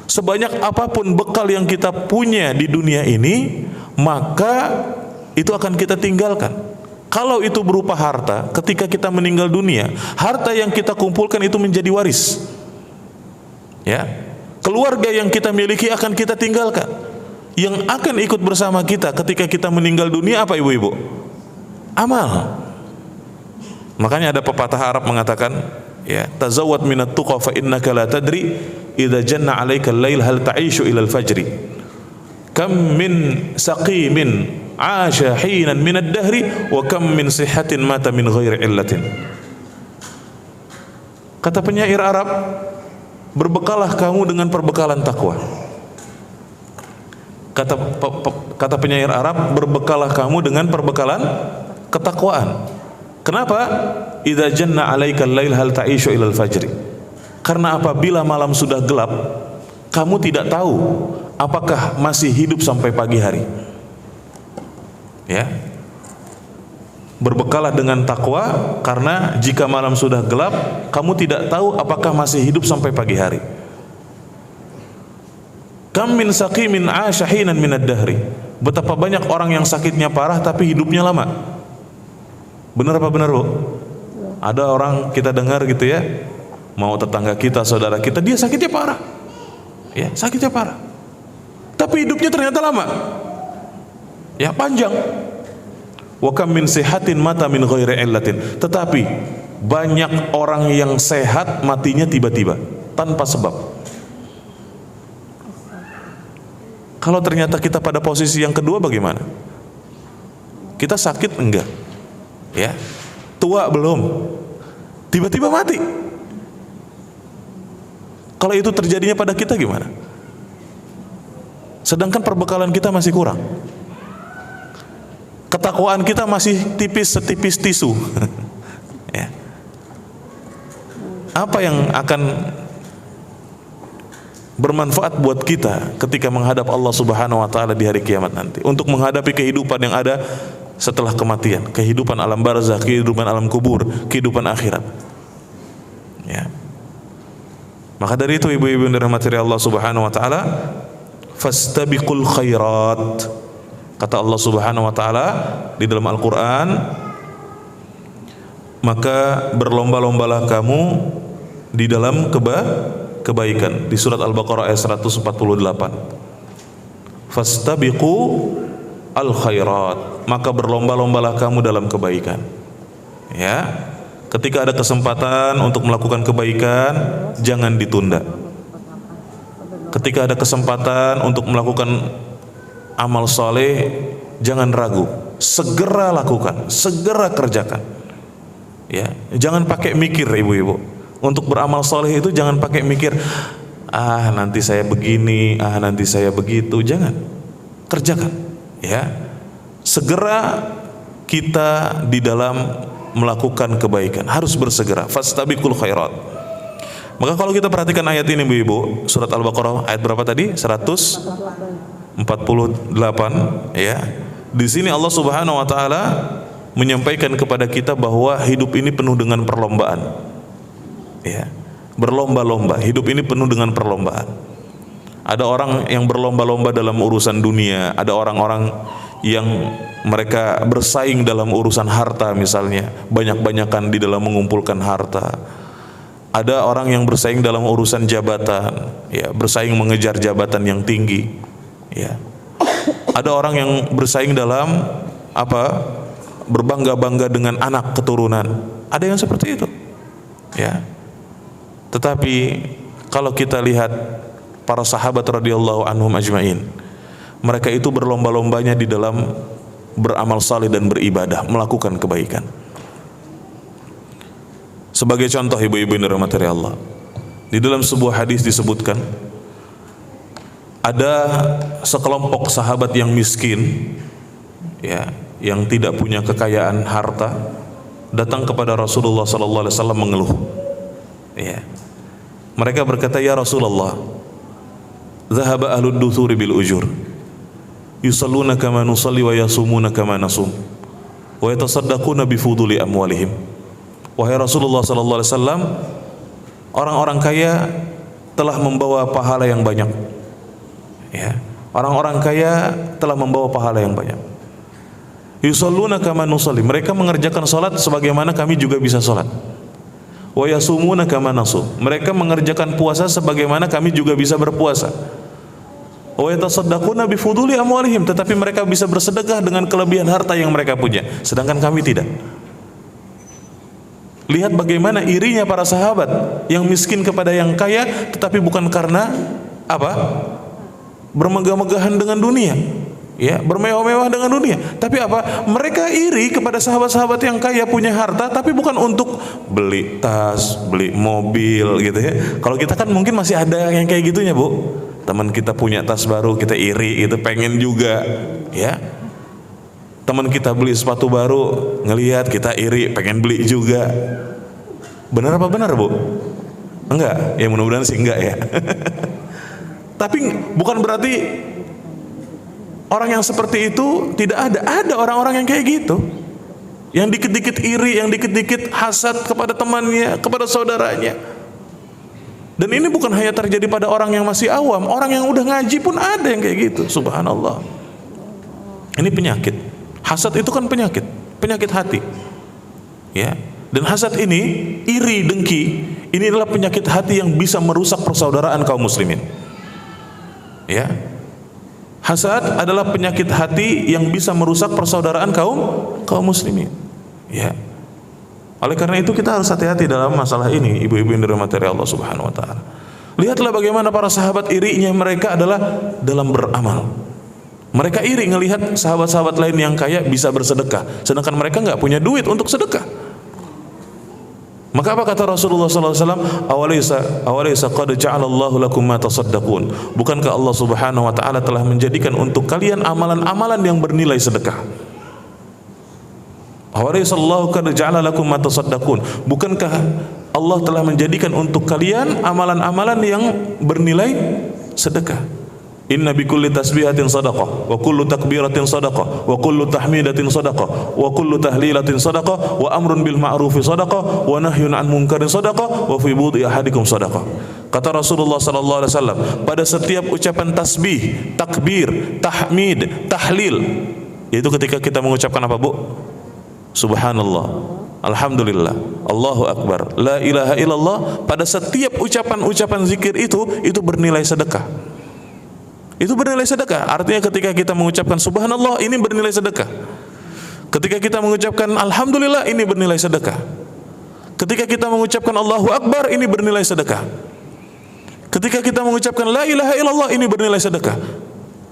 Sebanyak apapun bekal yang kita punya di dunia ini, maka itu akan kita tinggalkan. Kalau itu berupa harta, ketika kita meninggal dunia, harta yang kita kumpulkan itu menjadi waris. Ya, keluarga yang kita miliki akan kita tinggalkan. Yang akan ikut bersama kita ketika kita meninggal dunia apa, ibu-ibu? Amal. Makanya ada pepatah Arab mengatakan, ya, tazawwad minat tuqa fa innaka la tadri idza janna 'alaika al-lail hal ta'ishu ila al-fajri. Kam min saqimin 'asha hinan min ad-dahri wa kam min sihhatin mata min ghairi illatin. Kata penyair Arab, berbekalah kamu dengan perbekalan takwa. Kata penyair Arab, berbekalah kamu dengan perbekalan ketakwaan. Kenapa? Idza janna 'alaika al-lail hal ta'ishu ila al-fajri. Karena apabila malam sudah gelap, kamu tidak tahu apakah masih hidup sampai pagi hari. Ya. Berbekalah dengan takwa, karena jika malam sudah gelap, kamu tidak tahu apakah masih hidup sampai pagi hari. Kam min saqimin 'asha hinan min ad-dahri. Betapa banyak orang yang sakitnya parah tapi hidupnya lama. Benar apa benar, Bu? Ada orang kita dengar gitu ya, mau tetangga kita, saudara kita, dia sakitnya parah. Ya, sakitnya parah. tapi hidupnya ternyata lama. Ya, panjang. Wa kam min sihatin mata min ghairi illatin. Tetapi banyak orang yang sehat matinya tiba-tiba tanpa sebab. Kalau ternyata kita pada posisi yang kedua bagaimana? Kita sakit enggak? Ya. Tua belum? Tiba-tiba mati. Kalau itu terjadinya pada kita gimana? Sedangkan perbekalan kita masih kurang. Ketakwaan kita masih tipis setipis tisu. Ya. Apa yang akan bermanfaat buat kita ketika menghadap Allah Subhanahu wa taala di hari kiamat nanti, untuk menghadapi kehidupan yang ada setelah kematian, kehidupan alam barzakh, kehidupan alam kubur, kehidupan akhirat. Ya. Maka dari itu ibu-ibu yang dirahmati Allah Subhanahu wa taala, fastabiqul khairat. Kata Allah Subhanahu wa taala di dalam Al-Qur'an, maka berlomba-lombalah kamu di dalam kebaikan. Di surat Al-Baqarah ayat 148. Fastabiqu al-khairat, maka berlomba-lombalah kamu dalam kebaikan. Ya. Ketika ada kesempatan untuk melakukan kebaikan, jangan ditunda. Ketika ada kesempatan untuk melakukan amal soleh, jangan ragu, segera lakukan, segera kerjakan. Ya, jangan pakai mikir ibu-ibu. Untuk beramal soleh itu jangan pakai mikir, nanti saya begini, nanti saya begitu. Jangan, kerjakan. Ya, segera kita di dalam melakukan kebaikan, harus bersegera. Fastabiqul khairat. Maka kalau kita perhatikan ayat ini ibu-ibu, surat Al-Baqarah ayat berapa tadi? 148 ya. Di sini Allah Subhanahu wa taala menyampaikan kepada kita bahwa hidup ini penuh dengan perlombaan. Ya. Berlomba-lomba, hidup ini penuh dengan perlombaan. Ada orang yang berlomba-lomba dalam urusan dunia, ada orang-orang yang mereka bersaing dalam urusan harta misalnya, banyak-banyakan di dalam mengumpulkan harta. Ada orang yang bersaing dalam urusan jabatan, ya, bersaing mengejar jabatan yang tinggi, ya. Ada orang yang bersaing dalam berbangga-bangga dengan anak keturunan. Ada yang seperti itu, ya. Tetapi kalau kita lihat para sahabat radhiyallahu anhum ajmain, mereka itu berlomba-lombanya di dalam beramal saleh dan beribadah, melakukan kebaikan. Sebagai contoh ibu-ibu yang dirahmati Allah, di dalam sebuah hadis disebutkan ada sekelompok sahabat yang miskin, ya, yang tidak punya kekayaan harta, datang kepada Rasulullah sallallahu alaihi wasallam mengeluh. Ya. Mereka berkata, "Ya Rasulullah, dhahaba ahlud duthuri bil ujur. Yusalluna kama nusalli wa yasumuna kama nasum wa yatasaddaquna bi fuduli amwalihim." Wahai Rasulullah sallallahu alaihi wasallam, orang-orang kaya telah membawa pahala yang banyak. Ya, orang-orang kaya telah membawa pahala yang banyak. Yusalluna kama nusalli, mereka mengerjakan salat sebagaimana kami juga bisa salat. Wa yasumuna kama nasum, mereka mengerjakan puasa sebagaimana kami juga bisa berpuasa. Wa yatasaddaquna bi fuduli amwalihim, tetapi mereka bisa bersedekah dengan kelebihan harta yang mereka punya, sedangkan kami tidak. Lihat bagaimana irinya para sahabat yang miskin kepada yang kaya, tetapi bukan karena bermegah-megahan dengan dunia, ya, bermewah-mewah dengan dunia, tapi mereka iri kepada sahabat-sahabat yang kaya punya harta, tapi bukan untuk beli tas, beli mobil gitu ya. Kalau kita kan mungkin masih ada yang kayak gitunya, Bu. Teman kita punya tas baru, kita iri, itu pengen juga, ya. Teman kita beli sepatu baru, ngelihat kita iri, pengen beli juga. Benar apa benar, Bu? Enggak, ya mudah-mudahan sih enggak ya. Tapi bukan berarti orang yang seperti itu tidak ada. Ada orang-orang yang kayak gitu, yang dikit-dikit iri, yang dikit-dikit hasad kepada temannya, kepada saudaranya. Dan ini bukan hanya terjadi pada orang yang masih awam, orang yang udah ngaji pun ada yang kayak gitu. Subhanallah. Ini penyakit. Hasad itu kan penyakit hati. Ya. Dan hasad ini, iri, dengki, ini adalah penyakit hati yang bisa merusak persaudaraan kaum muslimin. Ya. Hasad adalah penyakit hati yang bisa merusak persaudaraan kaum muslimin. Ya. Oleh karena itu kita harus hati-hati dalam masalah ini, ibu-ibu yang dirahmati Allah Subhanahu wa taala. Lihatlah bagaimana para sahabat irinya mereka adalah dalam beramal. Mereka iri ngelihat sahabat-sahabat lain yang kaya bisa bersedekah, sedangkan mereka nggak punya duit untuk sedekah. Maka apa kata Rasulullah SAW? Awalaysa qad ja'alallahu lakum ma tasaddaqun. Bukankah Allah Subhanahu wa taala telah menjadikan untuk kalian amalan-amalan yang bernilai sedekah? Awalaysa Allahu qad ja'ala lakum ma tasaddaqun. Bukankah Allah telah menjadikan untuk kalian amalan-amalan yang bernilai sedekah? Inna bi kulli tasbihatin sadaqah wa kullu takbiratin sadaqah wa kullu tahmidatin sadaqah wa kullu tahlilatin sadaqah wa amrun bil ma'rufi sadaqah wa nahyun 'an munkarin sadaqah wa fi bud'i ahadikum sadaqah. Kata Rasulullah sallallahu alaihi wasallam, pada setiap ucapan tasbih, takbir, tahmid, tahlil, yaitu ketika kita mengucapkan apa, Bu? Subhanallah, alhamdulillah, Allahu akbar, la ilaha illallah, pada setiap ucapan-ucapan zikir itu bernilai sedekah. Itu bernilai sedekah. Artinya ketika kita mengucapkan subhanallah, ini bernilai sedekah. Ketika kita mengucapkan alhamdulillah, ini bernilai sedekah. Ketika kita mengucapkan Allahu akbar, ini bernilai sedekah. Ketika kita mengucapkan la ilaha illallah, ini bernilai sedekah.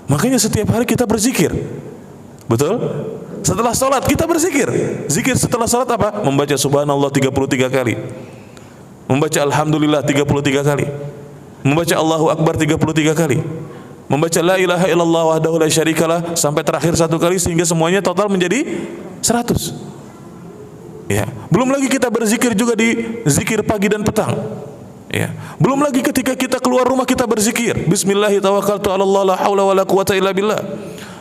Makanya setiap hari kita berzikir. Betul? Setelah salat kita berzikir. Zikir setelah salat apa? Membaca subhanallah 33 kali. Membaca alhamdulillah 33 kali. Membaca Allahu akbar 33 kali. Membaca la ilaha illallah wahdahu la syarikalah sampai terakhir 1 kali, sehingga semuanya total menjadi 100. Ya. Belum lagi kita berzikir juga di zikir pagi dan petang. Ya. Belum lagi ketika kita keluar rumah kita berzikir, bismillahi tawakkaltu 'ala Allah la haula wala quwata illa billah.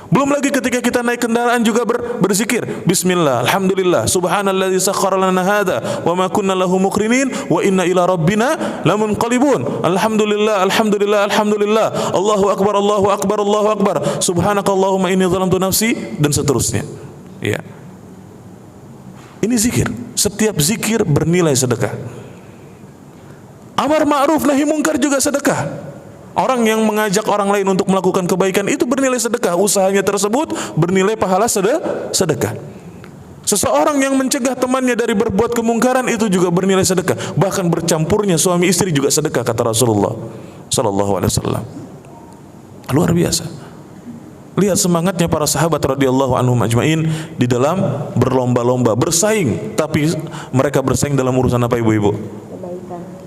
Belum lagi ketika kita naik kendaraan juga berzikir, bismillah, alhamdulillah, subhanalladzi sakhkhara lana hadza wa ma kunna lahu muqrinin wa inna ila rabbina lamunqalibun. Alhamdulillah, alhamdulillah, alhamdulillah. Allahu akbar, Allahu akbar, Allahu akbar. Subhanakallahumma inni zalamtu nafsi, dan seterusnya. Ya. Ini zikir. Setiap zikir bernilai sedekah. Amar ma'ruf nahi munkar juga sedekah. Orang yang mengajak orang lain untuk melakukan kebaikan itu bernilai sedekah. Usahanya tersebut bernilai pahala sedekah. Seseorang yang mencegah temannya dari berbuat kemungkaran itu juga bernilai sedekah. Bahkan bercampurnya suami istri juga sedekah, kata Rasulullah sallallahu alaihi wasallam. Luar biasa. Lihat semangatnya para sahabat radhiyallahu anhum ajmain di dalam berlomba-lomba, bersaing, tapi mereka bersaing dalam urusan apa, ibu-ibu?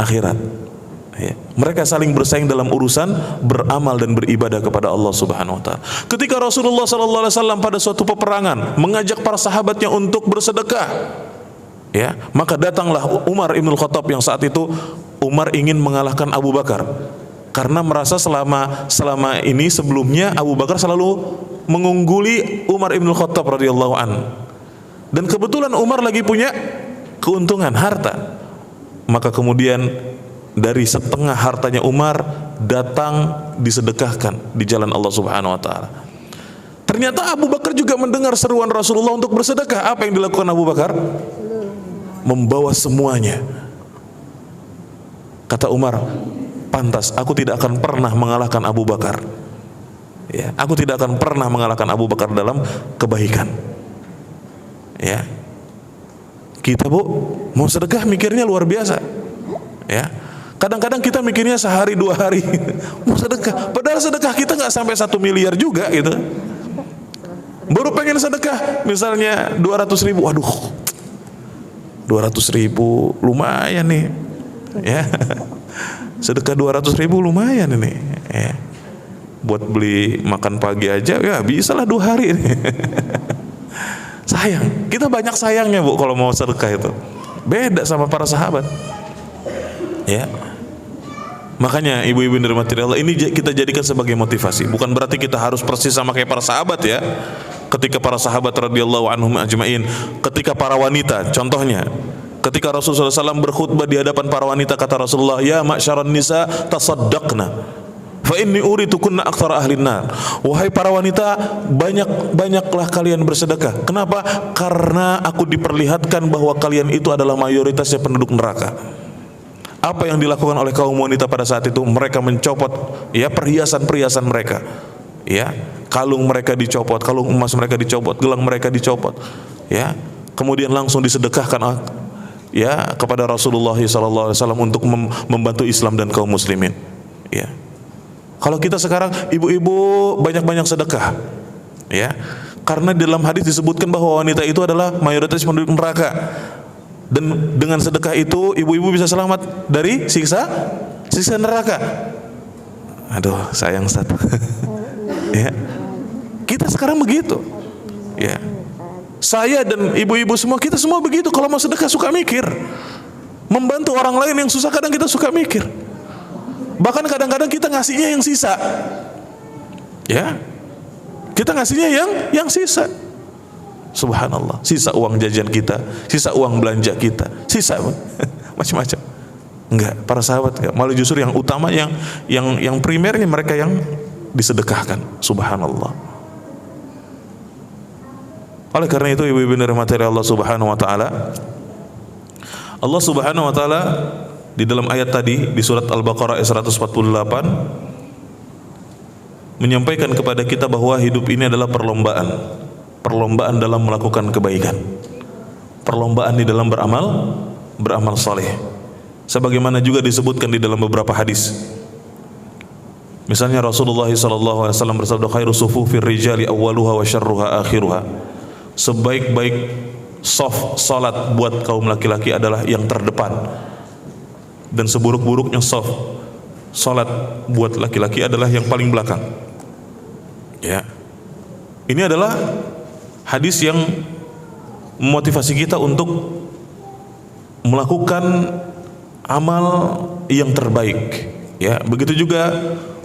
Akhirat. Ya. Mereka saling bersaing dalam urusan beramal dan beribadah kepada Allah Subhanahu wa taala. Ketika Rasulullah sallallahu alaihi wasallam pada suatu peperangan mengajak para sahabatnya untuk bersedekah, ya, maka datanglah Umar Ibn Khattab, yang saat itu Umar ingin mengalahkan Abu Bakar karena merasa selama ini sebelumnya Abu Bakar selalu mengungguli Umar Ibn Khattab radhiyallahu an. Dan kebetulan Umar lagi punya keuntungan harta. Maka kemudian dari setengah hartanya Umar datang disedekahkan di jalan Allah Subhanahu wa taala. Ternyata Abu Bakar juga mendengar seruan Rasulullah untuk bersedekah. Apa yang dilakukan Abu Bakar? Membawa semuanya. Kata Umar, pantas aku tidak akan pernah mengalahkan Abu Bakar. Ya, aku tidak akan pernah mengalahkan Abu Bakar dalam kebaikan. Ya. Kita, Bu, mau sedekah mikirnya luar biasa. Ya. Kadang-kadang kita mikirnya sehari 2 hari mau sedekah, padahal sedekah kita nggak sampai 1 miliar juga gitu. Baru pengen sedekah misalnya 200.000, waduh, 200.000 lumayan nih, ya. Sedekah 200.000 lumayan ini, ya. Buat beli makan pagi aja ya bisa lah 2 hari ini. Sayang, kita banyak sayangnya, Bu, kalau mau sedekah itu. Beda sama para sahabat, ya. Makanya ibu-ibu yang dirahmati Allah, ini kita jadikan sebagai motivasi. Bukan berarti kita harus persis sama kayak para sahabat, ya. Ketika para sahabat radhiyallahu anhum ajmain, ketika para wanita, contohnya, ketika Rasulullah SAW berkhutbah di hadapan para wanita, kata Rasulullah, ya ma'syaran nisa tasaddaqna fa inni uritukunna aktsara ahlin nar. Wahai para wanita, banyaklah kalian bersedekah. Kenapa? Karena aku diperlihatkan bahwa kalian itu adalah mayoritasnya penduduk neraka. Apa yang dilakukan oleh kaum wanita pada saat itu? Mereka mencopot, ya, perhiasan-perhiasan mereka, ya, kalung mereka dicopot, kalung emas mereka dicopot, gelang mereka dicopot, ya, kemudian langsung disedekahkan, ya, kepada Rasulullah SAW untuk membantu Islam dan kaum muslimin, ya. Kalau kita sekarang ibu-ibu banyak-banyak sedekah, ya, karena dalam hadis disebutkan bahwa wanita itu adalah mayoritas penduduk neraka, dan dengan sedekah itu ibu-ibu bisa selamat dari siksa neraka. Aduh, sayang Ustaz. Ya, kita sekarang begitu, ya. Saya dan ibu-ibu semua, kita semua begitu. Kalau mau sedekah suka mikir, membantu orang lain yang susah kadang kita suka mikir. Bahkan kadang-kadang kita ngasihnya yang sisa, ya, kita ngasihnya yang sisa. Subhanallah, sisa uang jajan kita, sisa uang belanja kita, sisa macam-macam. Enggak, para sahabat enggak. Malah justru yang utama, yang primernya mereka yang disedekahkan. Subhanallah. Oleh karena itu ibu-ibu dirahmati Allah Subhanahu wa taala, Allah Subhanahu wa taala di dalam ayat tadi di surat Al-Baqarah ayat 148 menyampaikan kepada kita bahwa hidup ini adalah perlombaan dalam melakukan kebaikan, perlombaan di dalam beramal saleh. Sebagaimana juga disebutkan di dalam beberapa hadis. Misalnya Rasulullah SAW bersabda, khairu sufufir rijali awwaluha wa syarruha akhiruha. Sebaik-baik saf salat buat kaum laki-laki adalah yang terdepan, dan seburuk-buruknya saf salat buat laki-laki adalah yang paling belakang. Ya, ini adalah hadis yang memotivasi kita untuk melakukan amal yang terbaik. Ya, begitu juga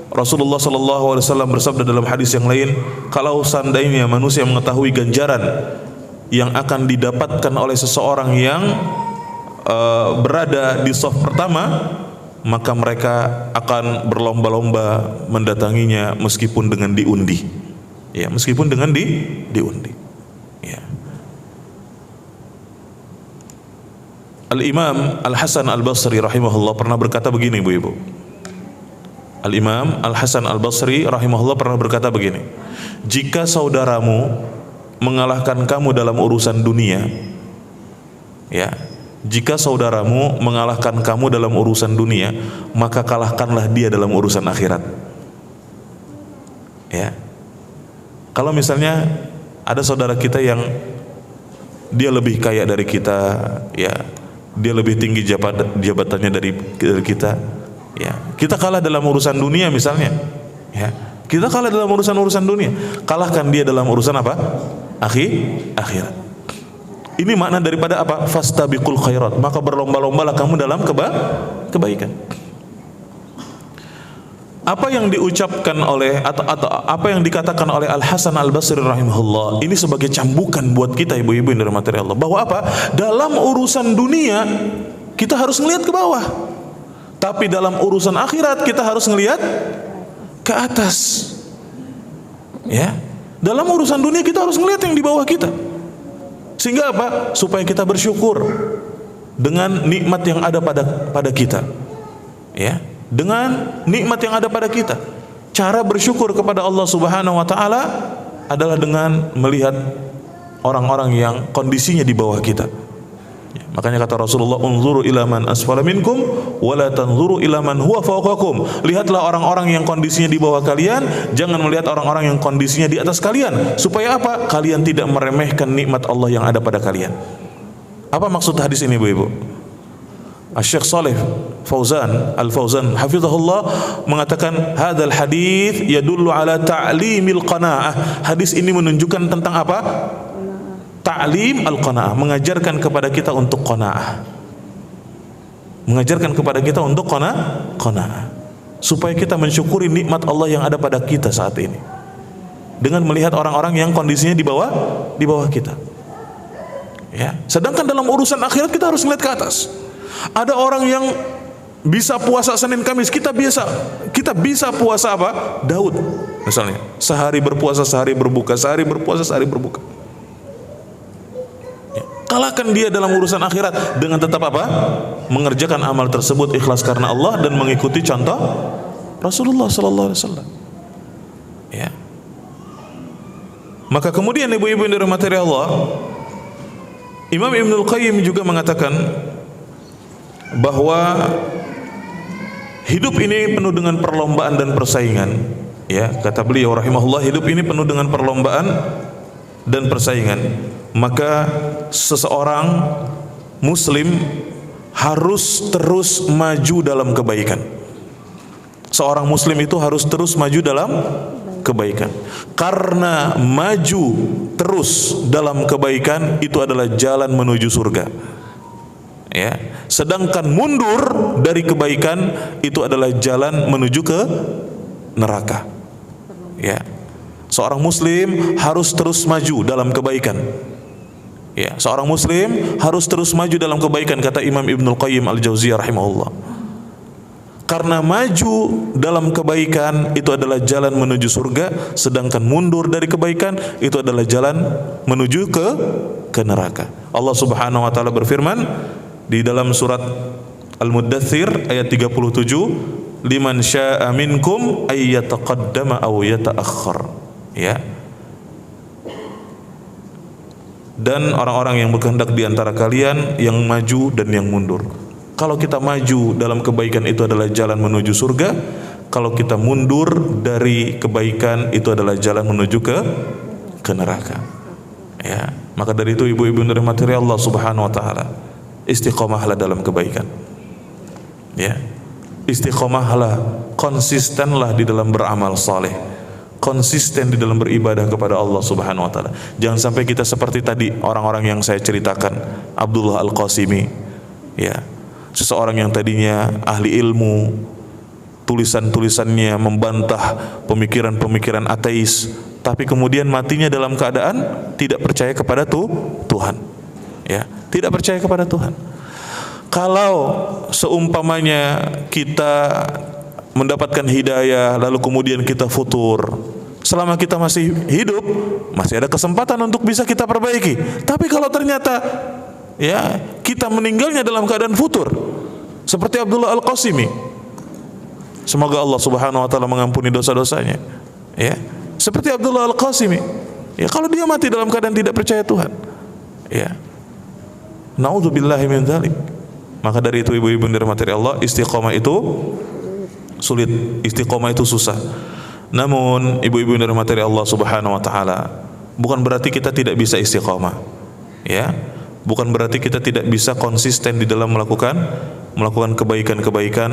Rasulullah SAW bersabda dalam hadis yang lain, kalau seandainya manusia mengetahui ganjaran yang akan didapatkan oleh seseorang yang berada di shaf pertama, maka mereka akan berlomba-lomba mendatanginya meskipun dengan diundi. Ya, meskipun dengan diundi. Ya. Al-Imam Al-Hasan Al-Basri rahimahullah pernah berkata begini, ibu-ibu. Al-Imam Al-Hasan Al-Basri rahimahullah pernah berkata begini, jika saudaramu mengalahkan kamu dalam urusan dunia, ya, jika saudaramu mengalahkan kamu dalam urusan dunia, maka kalahkanlah dia dalam urusan akhirat. Ya, kalau misalnya ada saudara kita yang dia lebih kaya dari kita, ya, dia lebih tinggi jabatannya dari kita, ya, kita kalah dalam urusan dunia misalnya, ya, kita kalah dalam urusan dunia, kalahkan dia dalam urusan apa? Akhirat. Ini makna daripada apa? Fastabiqul khairat, maka berlomba-lombalah kamu dalam kebaikan. Apa yang diucapkan oleh atau apa yang dikatakan oleh Al-Hasan Al-Basri rahimahullah ini sebagai cambukan buat kita ibu-ibu yang dirahmati Allah, bahwa apa? Dalam urusan dunia kita harus melihat ke bawah, tapi dalam urusan akhirat kita harus melihat ke atas. Ya, dalam urusan dunia kita harus melihat yang di bawah kita. Sehingga apa? Supaya kita bersyukur dengan nikmat yang ada pada kita. Ya, dengan nikmat yang ada pada kita. Cara bersyukur kepada Allah Subhanahu wa taala adalah dengan melihat orang-orang yang kondisinya di bawah kita. Ya, makanya kata Rasulullah, unzuru ila man asfala minkum wa la tanzuru ila man huwa fawqakum. Lihatlah orang-orang yang kondisinya di bawah kalian, jangan melihat orang-orang yang kondisinya di atas kalian. Supaya apa? Kalian tidak meremehkan nikmat Allah yang ada pada kalian. Apa maksud hadis ini, ibu-ibu? Syekh Shalih Al-Fauzan hafizahullah mengatakan, hadzal hadits yadullu ala ta'limil qanaah. Hadis ini menunjukkan tentang apa? Ta'lim al-qanaah, mengajarkan kepada kita untuk qanaah. Mengajarkan kepada kita untuk qanaah. Supaya kita mensyukuri nikmat Allah yang ada pada kita saat ini. Dengan melihat orang-orang yang kondisinya di bawah kita. Ya, sedangkan dalam urusan akhirat kita harus melihat ke atas. Ada orang yang bisa puasa Senin Kamis, kita bisa puasa apa? Daud misalnya, sehari berpuasa sehari berbuka, sehari berpuasa sehari berbuka. Ya, kalahkan dia dalam urusan akhirat dengan tetap apa? Mengerjakan amal tersebut ikhlas karena Allah dan mengikuti contoh Rasulullah sallallahu alaihi wasallam. Ya, Maka kemudian ibu-ibu yang dirahmati Allah, Imam Ibnul Qayyim juga mengatakan bahwa hidup ini penuh dengan perlombaan dan persaingan. Ya, kata beliau rahimahullah, hidup ini penuh dengan perlombaan dan persaingan. Maka seseorang muslim harus terus maju dalam kebaikan. Seorang muslim itu harus terus maju dalam kebaikan. Karena maju terus dalam kebaikan itu adalah jalan menuju surga. Ya, sedangkan mundur dari kebaikan itu adalah jalan menuju ke neraka. Ya. Seorang muslim harus terus maju dalam kebaikan. Ya, seorang muslim harus terus maju dalam kebaikan, kata Imam Ibnul Qayyim Al-Jauziyah rahimahullah. Karena maju dalam kebaikan itu adalah jalan menuju surga, sedangkan mundur dari kebaikan itu adalah jalan menuju ke neraka. Allah Subhanahu wa taala berfirman di dalam surat Al-Muddathir ayat 37, liman syaa'a minkum ay yataqaddama aw yata'akhkhar. Ya. Dan orang-orang yang berkehendak di antara kalian yang maju dan yang mundur. Kalau kita maju dalam kebaikan itu adalah jalan menuju surga, kalau kita mundur dari kebaikan itu adalah jalan menuju ke neraka. Ya, maka dari itu ibu-ibu yang dirahmati Allah Subhanahu wa taala, istiqomahlah dalam kebaikan. Ya. Istiqomahlah, konsistenlah di dalam beramal saleh, konsisten di dalam beribadah kepada Allah Subhanahu wa taala. Jangan sampai kita seperti tadi orang-orang yang saya ceritakan, Abdullah Al-Qasimi. Ya. Seseorang yang tadinya ahli ilmu, tulisan-tulisannya membantah pemikiran-pemikiran ateis, tapi kemudian matinya dalam keadaan tidak percaya kepada Tuhan. Ya, tidak percaya kepada Tuhan. Kalau seumpamanya kita mendapatkan hidayah lalu kemudian kita futur, selama kita masih hidup masih ada kesempatan untuk bisa kita perbaiki. Tapi kalau ternyata ya kita meninggalnya dalam keadaan futur seperti Abdullah Al-Qasimi, semoga Allah Subhanahu wa taala mengampuni dosa-dosanya. Ya, seperti Abdullah Al-Qasimi. Ya, kalau dia mati dalam keadaan tidak percaya Tuhan. Ya. Na'udzubillahi min dzalik. Maka dari itu ibu-ibu yang dirahmati Allah, istiqomah itu sulit, istiqomah itu susah. Namun ibu-ibu yang dirahmati Allah Subhanahu wa taala, bukan berarti kita tidak bisa istiqomah. Ya. Bukan berarti kita tidak bisa konsisten di dalam melakukan kebaikan-kebaikan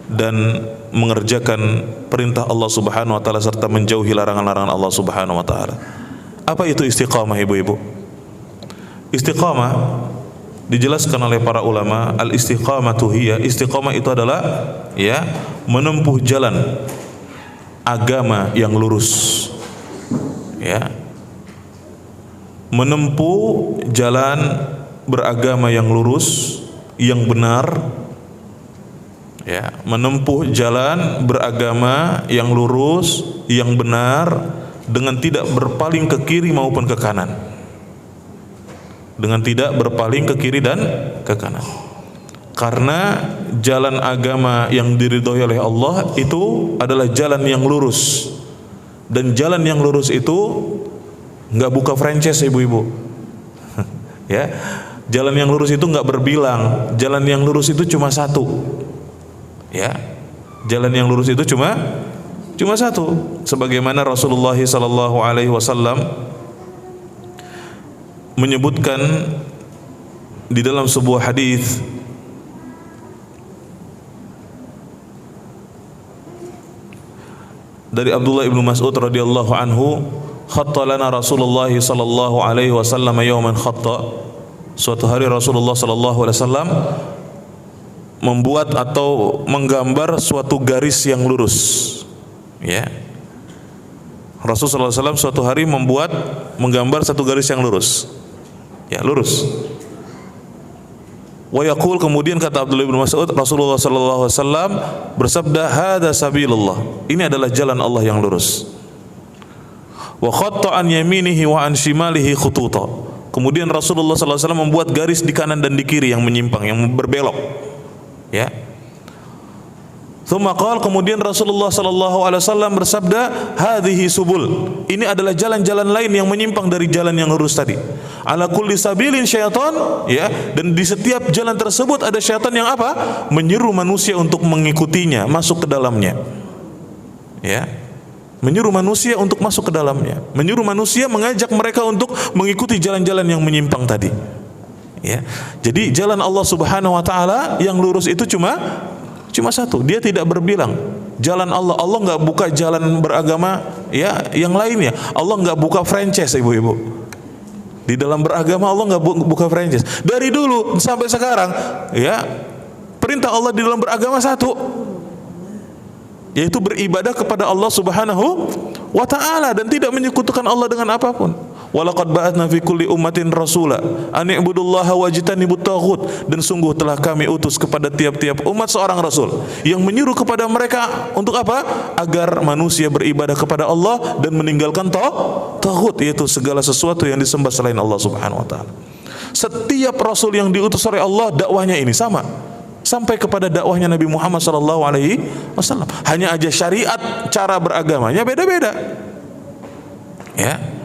dan mengerjakan perintah Allah Subhanahu wa taala serta menjauhi larangan-larangan Allah Subhanahu wa taala. Apa itu istiqamah ibu-ibu? Istiqamah dijelaskan oleh para ulama, al-istiqamatu hiya, istiqamah itu adalah ya menempuh jalan agama yang lurus. Ya. Menempuh jalan beragama yang lurus, yang benar. Ya, menempuh jalan beragama yang lurus, yang benar, dengan tidak berpaling ke kiri maupun ke kanan. Dengan tidak berpaling ke kiri dan ke kanan. Karena jalan agama yang diridhoi oleh Allah itu adalah jalan yang lurus. Dan jalan yang lurus itu nggak buka franchise ibu-ibu. Ya, jalan yang lurus itu nggak berbilang. Jalan yang lurus itu cuma satu. Ya, jalan yang lurus itu cuma satu. Sebagaimana Rasulullah SAW menyebutkan di dalam sebuah hadis dari Abdullah ibnu Mas'ud radhiyallahu anhu, khatta lana Rasulullah sallallahu alaihi wasallam yawman khatta. Suatu hari Rasulullah sallallahu alaihi wasallam membuat atau menggambar suatu garis yang lurus. Ya. Rasulullah SAW suatu hari menggambar satu garis yang lurus. Ya, lurus. Wa yaqul, kemudian kata Abdullah bin Mas'ud, Rasulullah sallallahu alaihi wasallam bersabda, "Hada sabilullah." Ini adalah jalan Allah yang lurus. Wa khatta an yaminihi wa an shimalihi khututa. Kemudian Rasulullah sallallahu alaihi wasallam membuat garis di kanan dan di kiri yang menyimpang, yang berbelok. Ya. Tsumma qala, kemudian Rasulullah sallallahu alaihi wasallam bersabda, hadhihi subul, ini adalah jalan-jalan lain yang menyimpang dari jalan yang lurus tadi. Ala kulli sabilin syaitan, ya, dan di setiap jalan tersebut ada syaitan yang apa? Menyeru manusia untuk mengikutinya, masuk ke dalamnya. Ya. Menyuruh manusia untuk masuk ke dalamnya, menyuruh manusia, mengajak mereka untuk mengikuti jalan-jalan yang menyimpang tadi. Ya. Jadi jalan Allah Subhanahu wa taala yang lurus itu cuma satu. Dia tidak berbilang jalan Allah. Allah enggak buka jalan beragama ya yang lainnya. Allah enggak buka franchise, ibu-ibu. Di dalam beragama Allah enggak buka franchise. Dari dulu sampai sekarang ya, perintah Allah di dalam beragama satu, yaitu beribadah kepada Allah Subhanahu wa ta'ala dan tidak menyekutukan Allah dengan apapun. Walaqad ba'atsna fi kulli ummatin rasula an i'budullaha wajtanibut taghut, dan sungguh telah kami utus kepada tiap-tiap umat seorang rasul yang menyuruh kepada mereka untuk apa? Agar manusia beribadah kepada Allah dan meninggalkan taghut, yaitu segala sesuatu yang disembah selain Allah Subhanahu wa ta'ala. Setiap rasul yang diutus oleh Allah dakwahnya ini sama, sampai kepada dakwahnya Nabi Muhammad SAW. Hanya aja syariat cara beragamanya beda-beda, ya.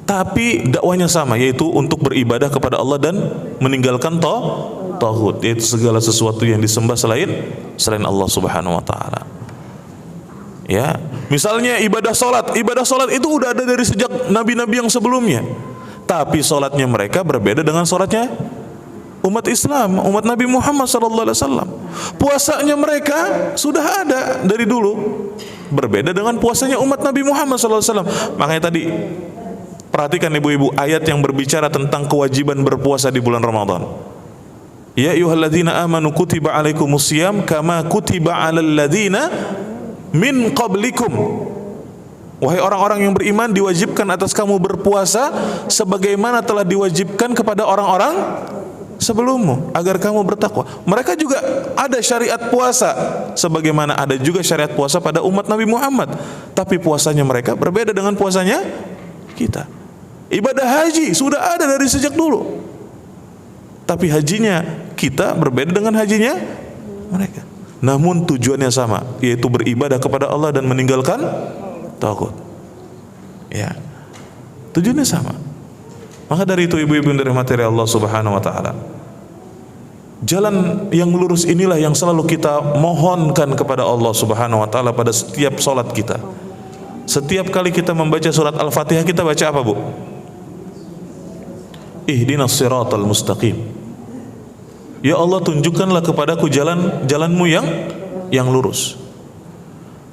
Tapi dakwahnya sama, yaitu untuk beribadah kepada Allah dan meninggalkan taghut, yaitu segala sesuatu yang disembah selain Allah Subhanahu wa taala. Ya, misalnya ibadah salat itu udah ada dari sejak nabi-nabi yang sebelumnya. Tapi salatnya mereka berbeda dengan salatnya umat Islam, umat Nabi Muhammad SAW. Puasanya mereka sudah ada dari dulu, berbeda dengan puasanya umat Nabi Muhammad SAW. Makanya tadi perhatikan ibu-ibu ayat yang berbicara tentang kewajiban berpuasa di bulan Ramadan. Ya ayyuhalladzina amanu kutiba alaikumusiyam kama kutiba alal ladzina min qablikum. Wahai orang-orang yang beriman, diwajibkan atas kamu berpuasa sebagaimana telah diwajibkan kepada orang-orang sebelummu agar kamu bertakwa. Mereka juga ada syariat puasa sebagaimana ada juga syariat puasa pada umat Nabi Muhammad, tapi puasanya mereka berbeda dengan puasanya kita. Ibadah haji sudah ada dari sejak dulu, tapi hajinya kita berbeda dengan hajinya mereka. Namun tujuannya sama, yaitu beribadah kepada Allah dan meninggalkan taghut. Ya, tujuannya sama. Maka dari itu ibu-ibu yang dirahmati Allah Subhanahu wa taala, jalan yang lurus inilah yang selalu kita mohonkan kepada Allah Subhanahu wa taala pada setiap salat kita. Setiap kali kita membaca surat Al-Fatihah, kita baca apa, Bu? Ihdinas siratal mustaqim. Ya Allah, tunjukkanlah kepadaku jalanmu yang lurus.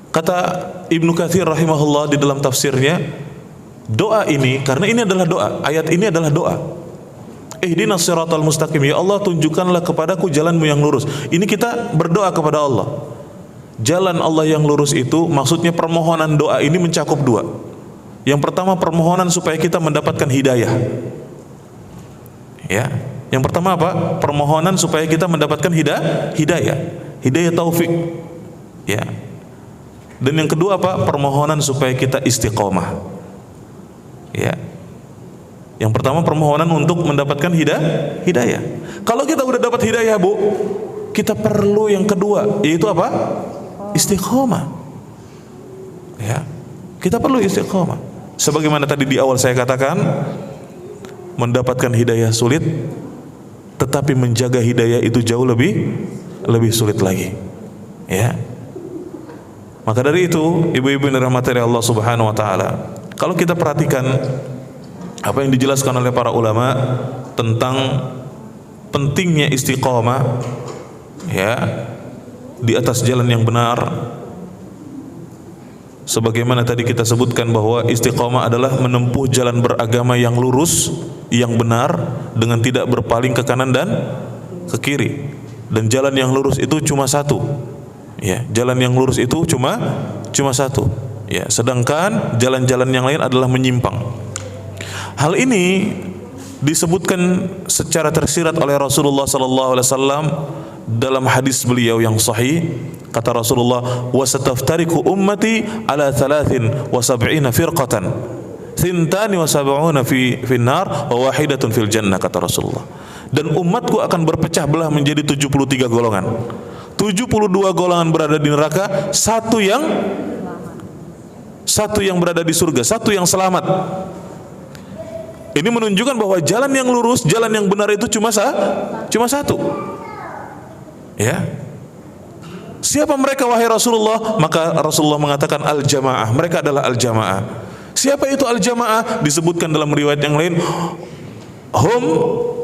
Kata Ibnu Katsir rahimahullah di dalam tafsirnya, doa ini, karena ini adalah doa, ayat ini adalah doa. Ihdinas siratal mustaqim, ya Allah tunjukkanlah kepadaku jalanmu yang lurus. Ini kita berdoa kepada Allah. Jalan Allah yang lurus itu maksudnya permohonan doa ini mencakup dua. Yang pertama permohonan supaya kita mendapatkan hidayah. Ya, yang pertama apa? Permohonan supaya kita mendapatkan hidayah taufik. Ya. Dan yang kedua apa? Permohonan supaya kita istiqomah. Ya. Yang pertama permohonan untuk mendapatkan hidayah. Kalau kita udah dapat hidayah, Bu, kita perlu yang kedua, yaitu apa? Istiqomah. Ya. Kita perlu istiqomah. Sebagaimana tadi di awal saya katakan, mendapatkan hidayah sulit, tetapi menjaga hidayah itu jauh lebih sulit lagi. Ya. Maka dari itu, ibu-ibu yang dirahmati Allah Subhanahu wa taala, kalau kita perhatikan apa yang dijelaskan oleh para ulama tentang pentingnya istiqomah, ya, di atas jalan yang benar, sebagaimana tadi kita sebutkan bahwa istiqomah adalah menempuh jalan beragama yang lurus, yang benar, dengan tidak berpaling ke kanan dan ke kiri. Dan jalan yang lurus itu cuma satu. Ya, jalan yang lurus itu cuma satu. Ya, sedangkan jalan-jalan yang lain adalah menyimpang. Hal ini disebutkan secara tersirat oleh Rasulullah SAW dalam hadis beliau yang sahih. Kata Rasulullah, wa sataftariku ummati ala 73 firqatan, 72 fi nar wa wahidatun fil jannah, kata Rasulullah. Dan umatku akan berpecah belah menjadi 73 golongan. 72 golongan berada di neraka, satu yang berada di surga, satu yang selamat. Ini menunjukkan bahwa jalan yang lurus, jalan yang benar itu cuma satu. Ya. Siapa mereka wahai Rasulullah? Maka Rasulullah mengatakan al-jamaah. Mereka adalah al-jamaah. Siapa itu al-jamaah? Disebutkan dalam riwayat yang lain, hum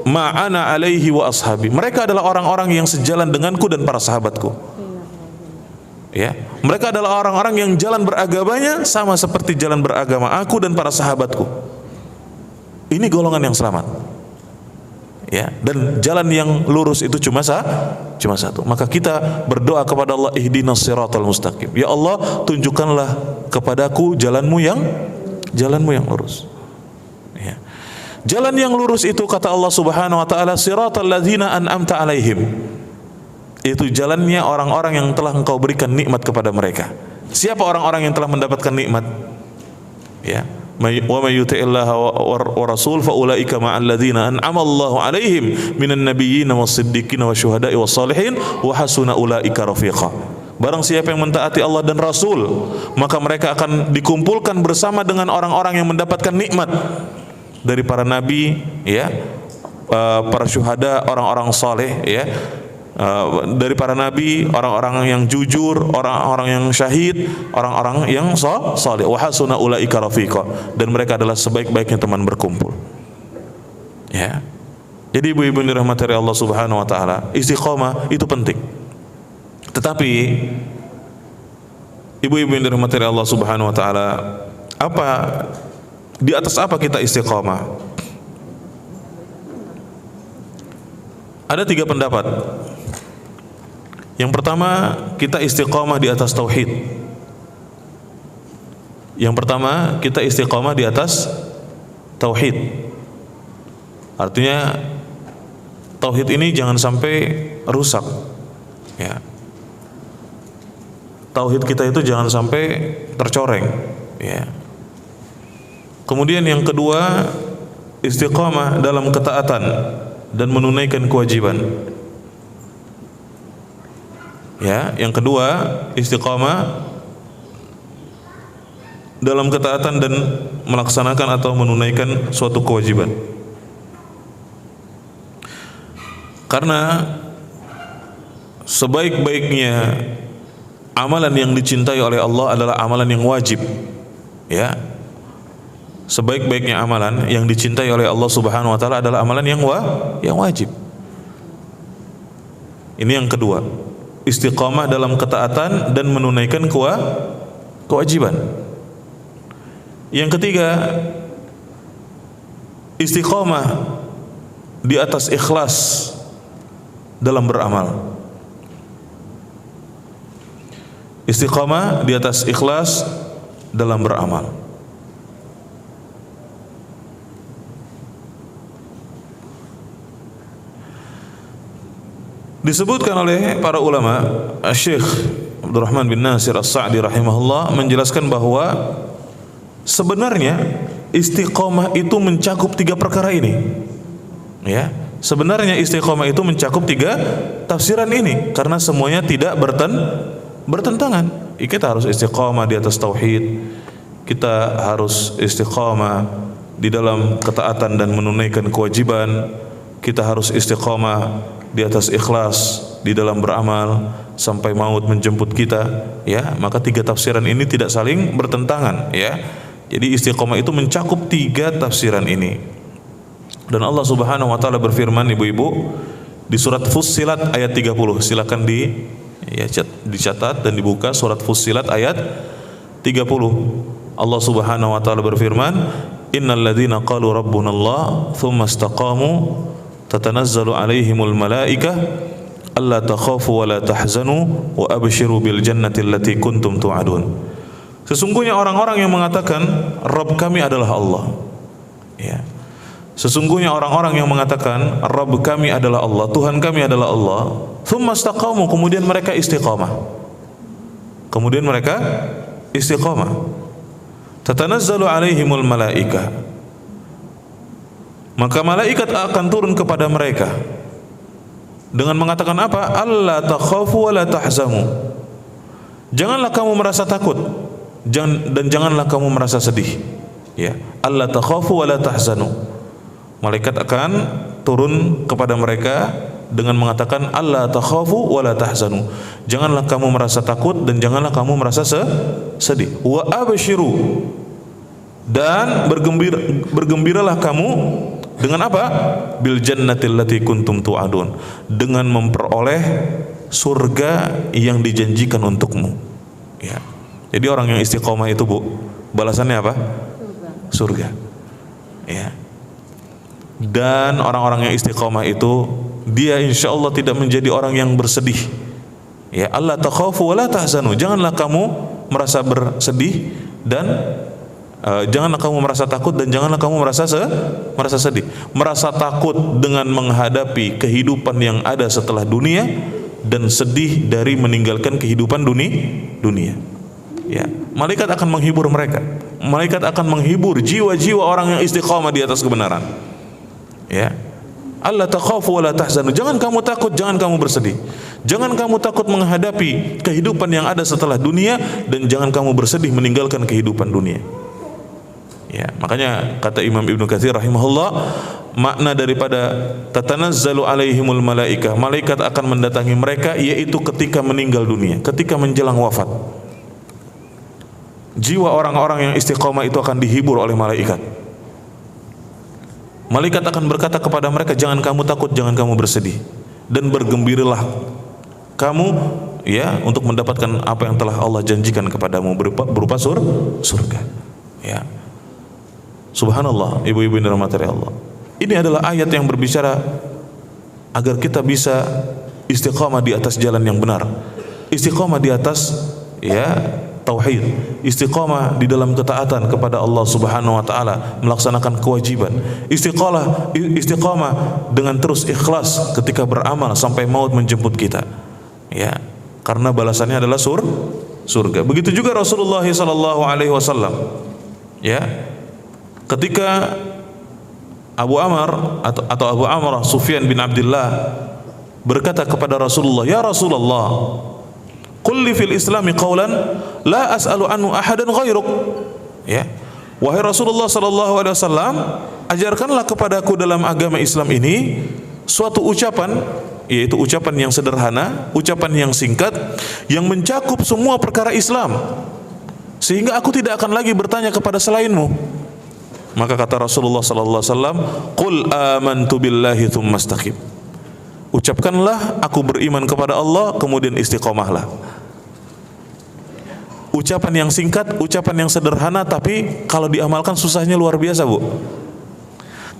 ma'ana alaihi wa ashabi. Mereka adalah orang-orang yang sejalan denganku dan para sahabatku. Ya, mereka adalah orang-orang yang jalan beragamanya sama seperti jalan beragama aku dan para sahabatku. Ini golongan yang selamat. Ya, dan jalan yang lurus itu cuma satu. Maka kita berdoa kepada Allah, ihdinas siratal mustaqim. Ya Allah, tunjukkanlah kepadaku jalanmu yang lurus. Ya. Jalan yang lurus itu kata Allah Subhanahu wa taala, siratal ladzina an'amta alaihim. Itu jalannya orang-orang yang telah Engkau berikan nikmat kepada mereka. Siapa orang-orang yang telah mendapatkan nikmat? Ya. Wa may yuti'illaha wa rasul fa ulaika ma'al ladzina an'ama Allahu 'alaihim minan nabiyyin was-siddiqin wasyuhada'i was-shalihin wa hasuna ulaika rafiqa. Barang siapa yang mentaati Allah dan Rasul, maka mereka akan dikumpulkan bersama dengan orang-orang yang mendapatkan nikmat dari para nabi, ya, para syuhada, orang-orang saleh, ya, dari para nabi, orang-orang yang jujur, orang-orang yang syahid, orang-orang yang saleh. Wa hasuna ulaika rafiqa, dan mereka adalah sebaik-baiknya teman berkumpul. Ya. Jadi ibu-ibu yang dirahmati Allah Subhanahu wa taala, istiqomah itu penting. Tetapi ibu-ibu yang dirahmati Allah Subhanahu wa taala, di atas apa kita istiqomah? Ada 3 pendapat. Yang pertama, kita istiqomah di atas tauhid. Yang pertama, kita istiqomah di atas tauhid. Artinya tauhid ini jangan sampai rusak. Ya. Tauhid kita itu jangan sampai tercoreng. Ya. Kemudian yang kedua, istiqomah dalam ketaatan dan menunaikan kewajiban. Ya, yang kedua, istiqamah dalam ketaatan dan melaksanakan atau menunaikan suatu kewajiban. Karena sebaik-baiknya amalan yang dicintai oleh Allah adalah amalan yang wajib. Ya. Sebaik-baiknya amalan yang dicintai oleh Allah Subhanahu wa taala adalah amalan yang wajib. Ini yang kedua. Istiqamah dalam ketaatan dan menunaikan kewajiban. Yang ketiga, istiqamah di atas ikhlas dalam beramal. Istiqamah di atas ikhlas dalam beramal. Disebutkan oleh para ulama, Syekh Abdurrahman bin Nasir As-Sa'di rahimahullah menjelaskan bahwa sebenarnya istiqomah itu mencakup 3 perkara ini. Ya, sebenarnya istiqomah itu mencakup 3 tafsiran ini karena semuanya tidak bertentangan. Kita harus istiqomah di atas tauhid. Kita harus istiqomah di dalam ketaatan dan menunaikan kewajiban. Kita harus istiqomah di atas ikhlas di dalam beramal sampai maut menjemput kita, ya. Maka 3 tafsiran ini tidak saling bertentangan, ya. Jadi istiqomah itu mencakup 3 tafsiran ini. Dan Allah Subhanahu wa taala berfirman, ibu-ibu, di surat Fussilat ayat 30. Silakan dicatat dan dibuka surat Fussilat ayat 30. Allah Subhanahu wa taala berfirman, innal ladzina qalu rabbunallah tsumma istaqamu tatanazzalu alaihimul malaikah alla takhafu wa la tahzanu wa abshiru bil jannati allati kuntum tu'adun. Sesungguhnya orang-orang yang mengatakan Rabb kami adalah Allah. Ya. Sesungguhnya orang-orang yang mengatakan Rabb kami adalah Allah, Tuhan kami adalah Allah, tsumma istaqamu, kemudian mereka istiqamah. Tatanazzalu alaihimul malaikah, maka malaikat akan turun kepada mereka. dengan mengatakan apa? Alla takhafu wa la tahzanu. Janganlah kamu merasa takut dan janganlah kamu merasa sedih. Ya, alla takhafu wa la tahzanu. Malaikat akan turun kepada mereka dengan mengatakan alla takhafu wa la tahzanu. Janganlah kamu merasa takut dan janganlah kamu merasa sedih. Wa abshiru, dan bergembiralah kamu dengan apa? Bil jannatil lati kuntum tu'adun, dengan memperoleh surga yang dijanjikan untukmu. Ya. Jadi orang yang istiqomah itu, Bu, balasannya apa? Surga. Ya. Dan orang-orang yang istiqomah itu, dia insya Allah tidak menjadi orang yang bersedih. Ya, Allah takhafu wa la tahzanu. Janganlah kamu merasa bersedih dan janganlah kamu merasa takut dan janganlah kamu merasa sedih. Merasa takut dengan menghadapi kehidupan yang ada setelah dunia dan sedih dari meninggalkan kehidupan dunia. Ya, malaikat akan menghibur mereka. Malaikat akan menghibur jiwa-jiwa orang yang istiqamah di atas kebenaran. Ya. Allah takhafu wa la tahzanu. Jangan kamu takut, jangan kamu bersedih. Jangan kamu takut menghadapi kehidupan yang ada setelah dunia dan jangan kamu bersedih meninggalkan kehidupan dunia. Ya, makanya kata Imam Ibnu Katsir rahimahullah, makna daripada tatanazzalu alaihimul malaikah, malaikat akan mendatangi mereka yaitu ketika meninggal dunia, ketika menjelang wafat. Jiwa orang-orang yang istiqamah itu akan dihibur oleh malaikat. Malaikat akan berkata kepada mereka, jangan kamu takut, jangan kamu bersedih, dan bergembiralah kamu, ya, untuk mendapatkan apa yang telah Allah janjikan kepadamu berupa surga. Ya. Subhanallah, ibu-ibu yang dirahmati Allah. Ini adalah ayat yang berbicara agar kita bisa istiqamah di atas jalan yang benar, istiqamah di atas, ya, tauhid, istiqamah di dalam ketaatan kepada Allah Subhanahu wa taala, melaksanakan kewajiban, istiqamah dengan terus ikhlas ketika beramal sampai maut menjemput kita. Ya, karena balasannya adalah surga. Begitu juga Rasulullah sallallahu alaihi wasallam. Ya. Ketika Abu Amr atau Abu Amr Sufyan bin Abdullah berkata kepada Rasulullah, "Ya Rasulullah, qul li fil Islami qawlan la as'alu anhu ahadan ghairuk." Ya. Wahai Rasulullah sallallahu alaihi wasallam, ajarkanlah kepadaku dalam agama Islam ini suatu ucapan, yaitu ucapan yang sederhana, ucapan yang singkat, yang mencakup semua perkara Islam, sehingga aku tidak akan lagi bertanya kepada selainmu. Maka kata Rasulullah sallallahu alaihi wasallam, "Qul amantu billahi tsumma istaqim." Ucapkanlah aku beriman kepada Allah, kemudian istiqomahlah. Ucapan yang singkat, ucapan yang sederhana, tapi kalau diamalkan susahnya luar biasa, Bu.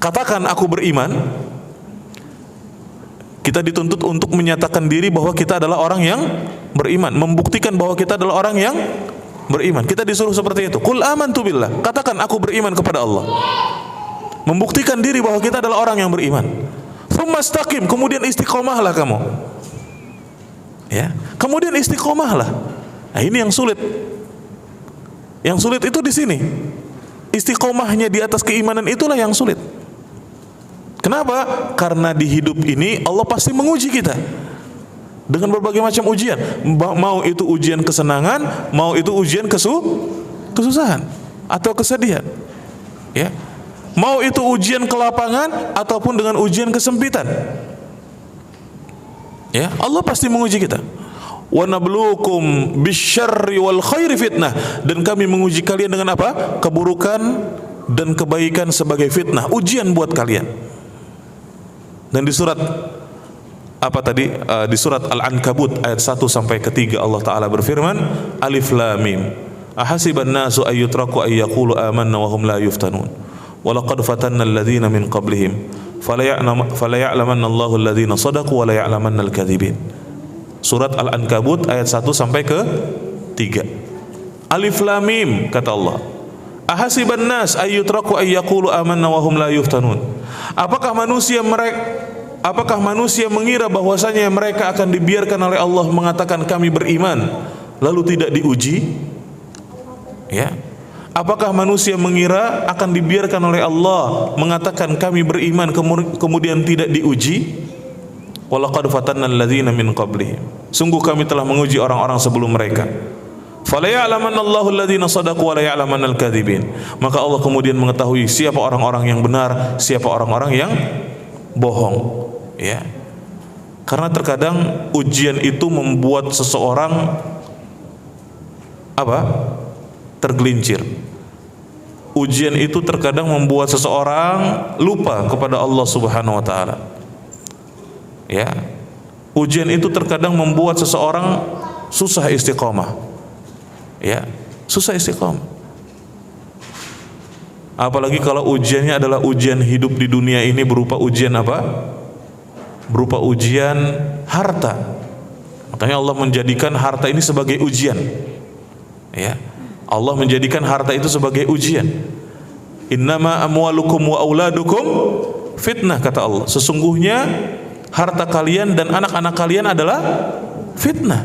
Katakan aku beriman. Kita dituntut untuk menyatakan diri bahwa kita adalah orang yang beriman, membuktikan bahwa kita adalah orang yang beriman. Kita disuruh seperti itu. Qul amantu billah. Katakan aku beriman kepada Allah. Membuktikan diri bahwa kita adalah orang yang beriman. Tsumma istaqim, kemudian istiqomahlah kamu. Ya, kemudian istiqomahlah. Nah, ini yang sulit. Yang sulit itu di sini. Istiqomahnya di atas keimanan itulah yang sulit. Kenapa? Karena di hidup ini Allah pasti menguji kita dengan berbagai macam ujian. Mau itu ujian kesenangan, mau itu ujian kesusahan atau kesedihan. Ya. Mau itu ujian kelapangan ataupun dengan ujian kesempitan. Ya, Allah pasti menguji kita. Wa nabluukum bisyarri wal khairi fitnah, dan kami menguji kalian dengan apa? Keburukan dan kebaikan sebagai fitnah, ujian buat kalian. Dan di surat apa tadi? Di surat Al-Ankabut ayat 1 sampai ke 3 Allah Taala berfirman, Alif Lam Mim. Ahasiban nasu ayyutraku ayyaqulu amanna wa hum la yuftanun. Wa laqad fatanna alladhina min qablihim fala ya'lamanna Allahu alladhina sadaqu wa la ya'lamanna al-kadhibin. Surat Al-Ankabut ayat 1 sampai ke 3. Alif Lam Mim, kata Allah. Ahasiban nas ayyutraku ayyaqulu amanna wa hum la yuftanun. Apakah manusia mengira bahwasanya mereka akan dibiarkan oleh Allah mengatakan kami beriman lalu tidak diuji? Ya. Apakah manusia mengira akan dibiarkan oleh Allah mengatakan kami beriman kemudian tidak diuji? Walaqad fatanna alladzina min qablihim. Sungguh kami telah menguji orang-orang sebelum mereka. Fala ya'lamanna Allahu alladzina shadaqu wa la ya'lamanna al-kadzibin. Maka Allah kemudian mengetahui siapa orang-orang yang benar, siapa orang-orang yang bohong. Ya. Karena terkadang ujian itu membuat seseorang tergelincir. Ujian itu terkadang membuat seseorang lupa kepada Allah Subhanahu wa taala. Ya. Ujian itu terkadang membuat seseorang susah istiqomah. Ya, susah istiqomah. Apalagi kalau ujiannya adalah ujian hidup di dunia ini berupa ujian apa? Berupa ujian harta. Makanya Allah menjadikan harta ini sebagai ujian. Ya. Allah menjadikan harta itu sebagai ujian. Innama amwalukum wa auladukum fitnah, kata Allah. Sesungguhnya harta kalian dan anak-anak kalian adalah fitnah.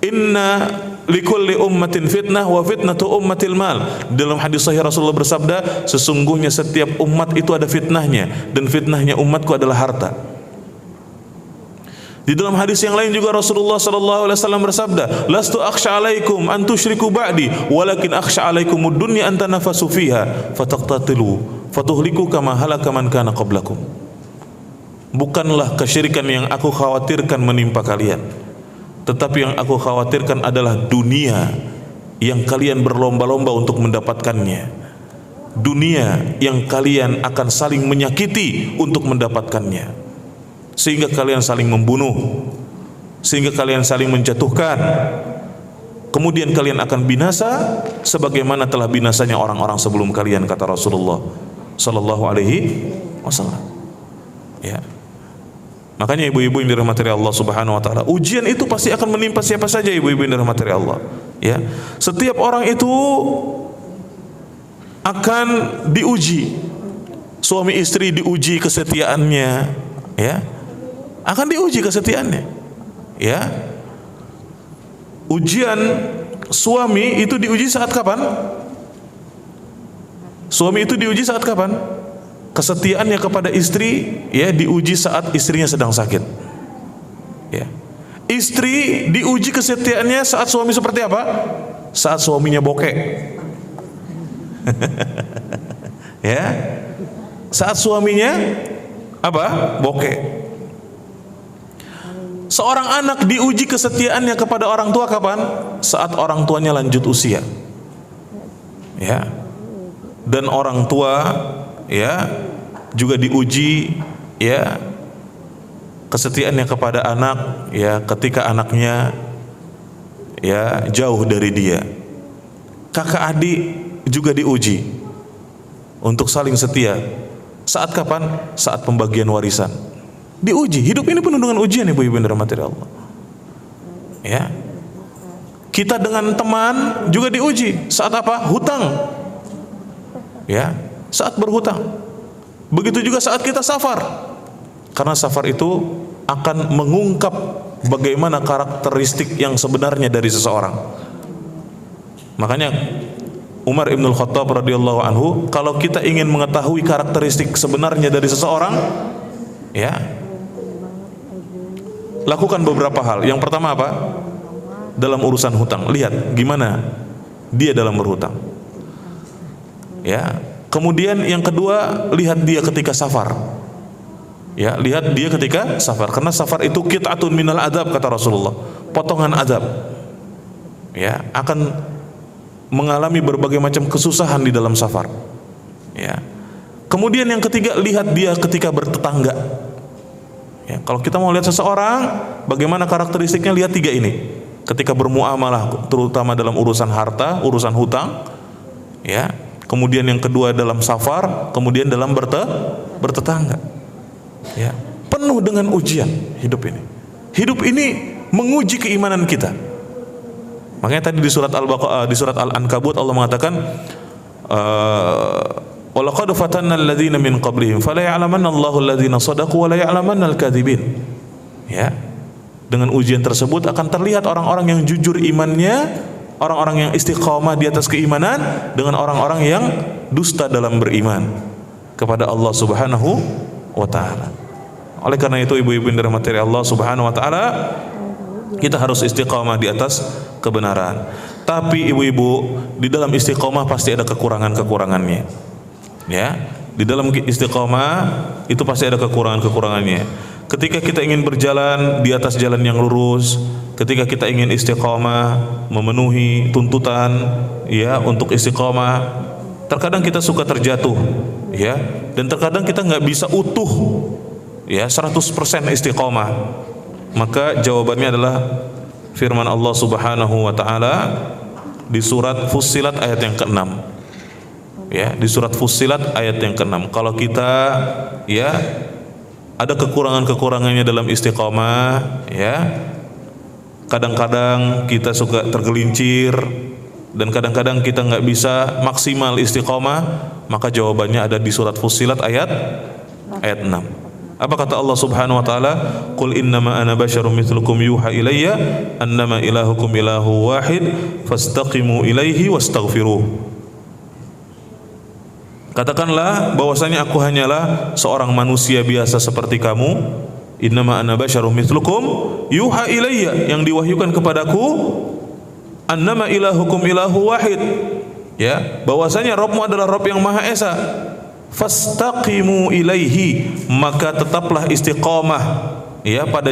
Inna likulli ummatin fitnah wa fitnatu ummatil mal. Dalam hadis sahih Rasulullah bersabda, sesungguhnya setiap umat itu ada fitnahnya, dan fitnahnya umatku adalah harta. Di dalam hadis yang lain juga Rasulullah sallallahu alaihi wasallam bersabda, lastu akhsha alaikum an tusyriku ba'di walakin akhsha alaikumud dunya an tanafasu fiha fataqtatilu fatuhliku kama halaka man kana qablakum. Bukanlah kesyirikan yang aku khawatirkan menimpa kalian, tetapi yang aku khawatirkan adalah dunia yang kalian berlomba-lomba untuk mendapatkannya. Dunia yang kalian akan saling menyakiti untuk mendapatkannya, sehingga kalian saling membunuh, sehingga kalian saling menjatuhkan. Kemudian kalian akan binasa sebagaimana telah binasanya orang-orang sebelum kalian, kata Rasulullah sallallahu alaihi wasallam. Ya. Makanya ibu-ibu yang dirahmati Allah Subhanahu wa taala, ujian itu pasti akan menimpa siapa saja, ibu-ibu yang dirahmati Allah. Ya. Setiap orang itu akan diuji. Suami istri diuji kesetiaannya, ya. Akan diuji kesetiaannya. Ya. Ujian suami itu diuji saat kapan? Suami itu diuji saat kapan? Kesetiaannya kepada istri, ya, diuji saat istrinya sedang sakit. Ya. Istri diuji kesetiaannya saat suami seperti apa? Saat suaminya bokek. Ya. Saat suaminya apa? Bokek. Seorang anak diuji kesetiaannya kepada orang tua kapan? Saat orang tuanya lanjut usia. Ya. Dan orang tua, ya, juga diuji, ya, kesetiaannya kepada anak, ya, ketika anaknya, ya, jauh dari dia. Kakak adik juga diuji untuk saling setia. Saat kapan? Saat pembagian warisan. Diuji. Hidup ini penuh dengan ujian, ibu-ibu yang dirahmati Allah. Ya. Kita dengan teman juga diuji. Saat apa? Hutang. Ya, saat berhutang. Begitu juga saat kita safar. Karena safar itu akan mengungkap bagaimana karakteristik yang sebenarnya dari seseorang. Makanya Umar Ibn Khattab radhiyallahu anhu, kalau kita ingin mengetahui karakteristik sebenarnya dari seseorang, ya, lakukan beberapa hal. Yang pertama apa? Dalam urusan hutang, lihat gimana dia dalam berhutang. Ya. Kemudian yang kedua, lihat dia ketika safar. Ya, lihat dia ketika safar. Karena safar itu qit'atun minal adab, kata Rasulullah. Potongan adab. Ya, akan mengalami berbagai macam kesusahan di dalam safar. Ya. Kemudian yang ketiga, lihat dia ketika bertetangga. Ya, kalau kita mau lihat seseorang, bagaimana karakteristiknya, lihat tiga ini. Ketika bermuamalah, terutama dalam urusan harta, urusan hutang, ya. Kemudian yang kedua dalam safar, kemudian dalam bertetangga. Ya, penuh dengan ujian hidup ini. Hidup ini menguji keimanan kita. Makanya tadi di surat Al-Baqarah, di surat Al-Ankabut Allah mengatakan, walaqad fatanna alladzina min qablihim fala ya'lamanna Allahu alladzina shadaqu wa la ya'lamanna al-kadzibin. Ya. Dengan ujian tersebut akan terlihat orang-orang yang jujur imannya, orang-orang yang istiqamah di atas keimanan, dengan orang-orang yang dusta dalam beriman kepada Allah Subhanahu wa taala. Oleh karena itu ibu-ibu yang dirahmati Allah Subhanahu wa taala, kita harus istiqamah di atas kebenaran. Tapi ibu-ibu, di dalam istiqamah pasti ada kekurangan-kekurangannya. Ya, di dalam istiqamah itu pasti ada kekurangan-kekurangannya. Ketika kita ingin berjalan di atas jalan yang lurus, ketika kita ingin istiqamah, memenuhi tuntutan ya untuk istiqamah, terkadang kita suka terjatuh ya, dan terkadang kita nggak bisa utuh ya 100% istiqamah. Maka jawabannya adalah firman Allah Subhanahu wa taala di surat Fussilat ayat yang ke-6. Ya, di surat Fussilat ayat yang ke-6. Kalau kita ya ada kekurangan-kekurangannya dalam istiqamah ya, kadang-kadang kita suka tergelincir dan kadang-kadang kita nggak bisa maksimal istiqamah, maka jawabannya ada di surat Fussilat ayat 6. Apa kata Allah Subhanahu wa taala? Qul innama ana basyarum mithlukum yuha ilayya annama ilahukum ilahu wahid fastaqimu ilaihi wastaghfiruh. Katakanlah bahwasanya aku hanyalah seorang manusia biasa seperti kamu. Innama ana basyarum mithlukum yuha ilayya, yang diwahyukan kepadaku annama ilahukum ilahu wahid, ya, bahwasanya Rabbmu adalah Rabb yang Maha Esa. Fastaqimu ilaihi, maka tetaplah istiqamah ya pada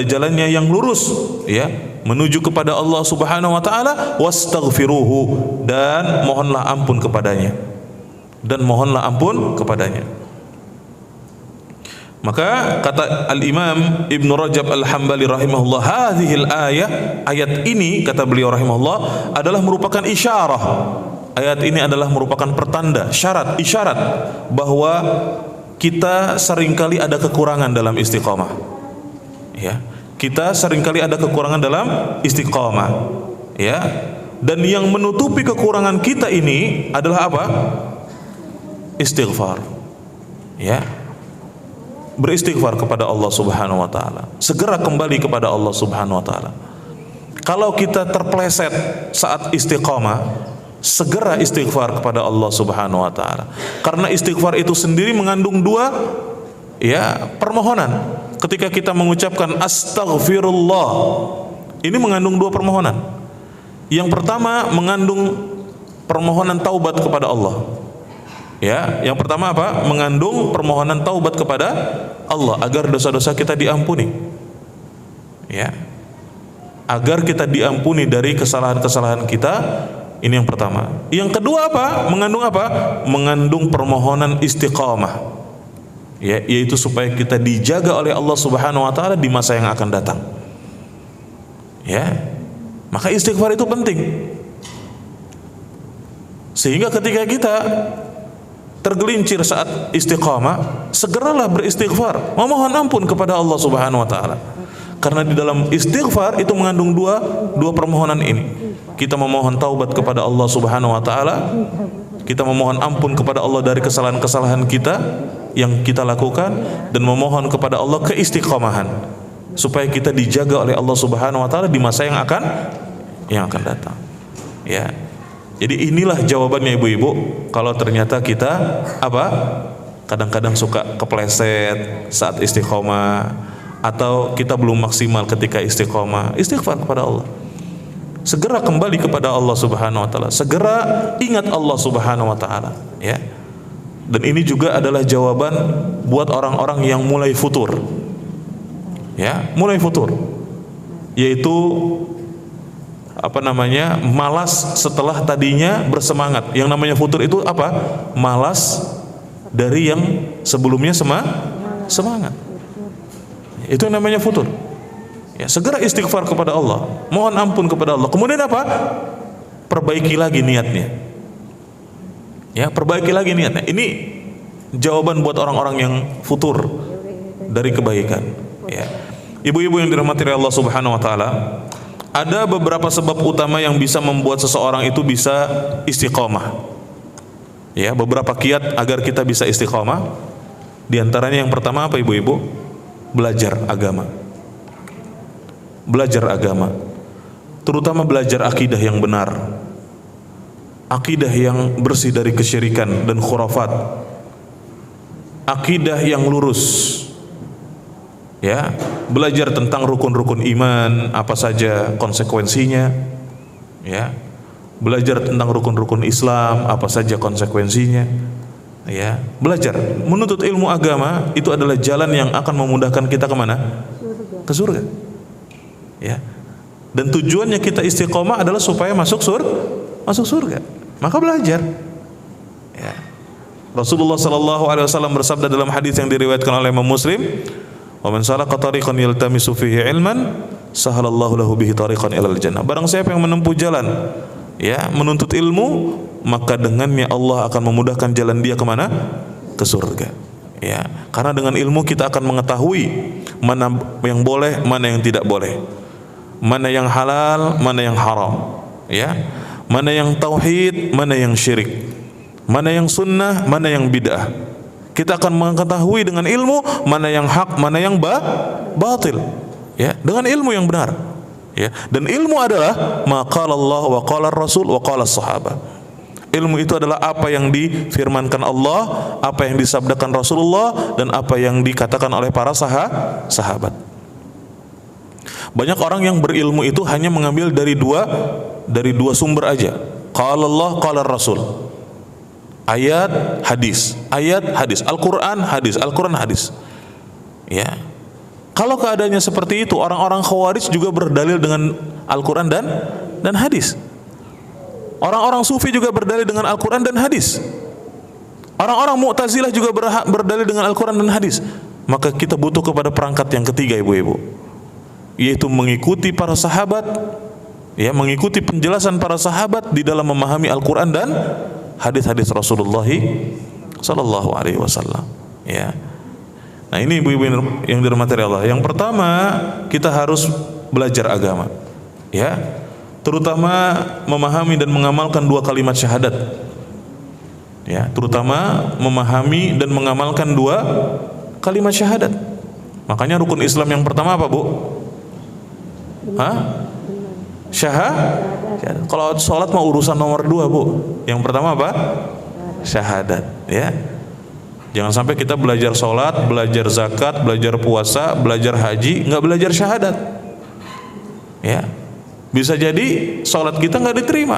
jalannya yang lurus ya menuju kepada Allah Subhanahu wa taala, wastaghfiruhu, dan mohonlah ampun kepadanya. Maka kata Al-Imam Ibnu Rajab Al-Hambali rahimahullah, hadhil ayat ini, kata beliau rahimahullah, adalah merupakan isyarah. Ayat ini adalah merupakan pertanda, isyarat bahwa kita seringkali ada kekurangan dalam istiqamah. Ya, kita seringkali ada kekurangan dalam istiqamah. Ya, dan yang menutupi kekurangan kita ini adalah apa? Istighfar. Ya, beristighfar kepada Allah Subhanahu wa taala. Segera kembali kepada Allah Subhanahu wa taala. Kalau kita terpleset saat istiqamah, segera istighfar kepada Allah Subhanahu wa taala. Karena istighfar itu sendiri mengandung dua ya permohonan. Ketika kita mengucapkan astaghfirullah, ini mengandung dua permohonan. Yang pertama mengandung permohonan taubat kepada Allah. Ya, yang pertama apa? Mengandung permohonan taubat kepada Allah agar dosa-dosa kita diampuni. Ya. Agar kita diampuni dari kesalahan-kesalahan kita. Ini yang pertama. Yang kedua apa? Mengandung apa? Mengandung permohonan istiqamah. Ya, yaitu supaya kita dijaga oleh Allah Subhanahu wa taala di masa yang akan datang. Ya. Maka istighfar itu penting. Sehingga ketika kita tergelincir saat istiqamah, segeralah beristighfar, memohon ampun kepada Allah Subhanahu wa taala. Karena di dalam istighfar itu mengandung dua permohonan ini. Kita memohon taubat kepada Allah Subhanahu wa taala, kita memohon ampun kepada Allah dari kesalahan-kesalahan kita yang kita lakukan, dan memohon kepada Allah keistiqomahan supaya kita dijaga oleh Allah Subhanahu wa taala di masa yang akan datang. Ya. Jadi inilah jawabannya ibu-ibu kalau ternyata kita apa? Kadang-kadang suka kepleset saat istiqomah, atau kita belum maksimal ketika istiqomah. Istighfar kepada Allah. Segera kembali kepada Allah Subhanahu wa taala. Segera ingat Allah Subhanahu wa taala, ya. Dan ini juga adalah jawaban buat orang-orang yang mulai futur. Ya, mulai futur. Yaitu malas setelah tadinya bersemangat. Yang namanya futur itu apa? Malas dari yang sebelumnya semangat. Itu yang namanya futur. Ya, segera istighfar kepada Allah, mohon ampun kepada Allah. Kemudian apa? Perbaiki lagi niatnya. Ya, perbaiki lagi niatnya. Ini jawaban buat orang-orang yang futur dari kebaikan. Ya. Ibu-ibu yang dirahmati Allah Subhanahu wa taala, ada beberapa sebab utama yang bisa membuat seseorang itu bisa istiqomah. Ya, beberapa kiat agar kita bisa istiqomah. Di antaranya yang pertama apa ibu-ibu? Belajar agama. Belajar agama. Terutama belajar akidah yang benar. Akidah yang bersih dari kesyirikan dan khurafat. akidah yang lurus. Ya, belajar tentang rukun-rukun iman, apa saja konsekuensinya. Ya, belajar tentang rukun-rukun Islam, apa saja konsekuensinya. Ya, belajar, menuntut ilmu agama itu adalah jalan yang akan memudahkan kita kemana? Ke surga. Ya, dan tujuannya kita istiqomah adalah supaya masuk surga. Maka belajar. Ya. Rasulullah sallallahu alaihi wasallam bersabda dalam hadis yang diriwayatkan oleh Imam Muslim, "Wa man salaka tariqan yaltamisu fihi ilman, sahalallahu lahu bihi tariqan ilal jannah." Barang siapa yang menempuh jalan, ya, menuntut ilmu, maka dengannya Allah akan memudahkan jalan dia kemana? Ke surga. Ya, karena dengan ilmu kita akan mengetahui mana yang boleh, mana yang tidak boleh, mana yang halal, mana yang haram, ya, mana yang tauhid, mana yang syirik, mana yang sunnah, mana yang bid'ah. Kita akan mengetahui dengan ilmu mana yang hak, mana yang batil, ya, dengan ilmu yang benar. Ya, dan ilmu adalah ma qala Allah wa qala Rasul wa qala sahabat. Ilmu itu adalah apa yang difirmankan Allah, apa yang disabdakan Rasulullah, dan apa yang dikatakan oleh para sahabat. Banyak orang yang berilmu itu hanya mengambil dari dua sumber aja. Qala Allah, qala Rasul. Ayat, hadis. Ayat, hadis. Al-Qur'an, hadis. Al-Qur'an, hadis. Ya. Kalau keadaannya seperti itu, orang-orang Khawarij juga berdalil dengan Al-Qur'an dan hadis. Orang-orang Sufi juga berdalil dengan Al-Qur'an dan hadis. Orang-orang Mu'tazilah juga berdalil dengan Al-Qur'an dan hadis. Maka kita butuh kepada perangkat yang ketiga, ibu-ibu, yaitu mengikuti para sahabat, ya, mengikuti penjelasan para sahabat di dalam memahami Al-Qur'an dan hadis-hadis Rasulullah sallallahu alaihi wasallam. Ya. Nah, ini ibu-ibu yang dirahmati Allah. Yang pertama, kita harus belajar agama. Ya. Terutama memahami dan mengamalkan dua kalimat syahadat. Ya, terutama memahami dan mengamalkan dua kalimat syahadat. Makanya rukun Islam yang pertama apa, Bu? Syahadat. Kalau sholat mau urusan nomor 2, Bu. Yang pertama apa? Syahadat. Ya. Jangan sampai kita belajar sholat, belajar zakat, belajar puasa, belajar haji, nggak belajar syahadat. Ya. Bisa jadi sholat kita nggak diterima.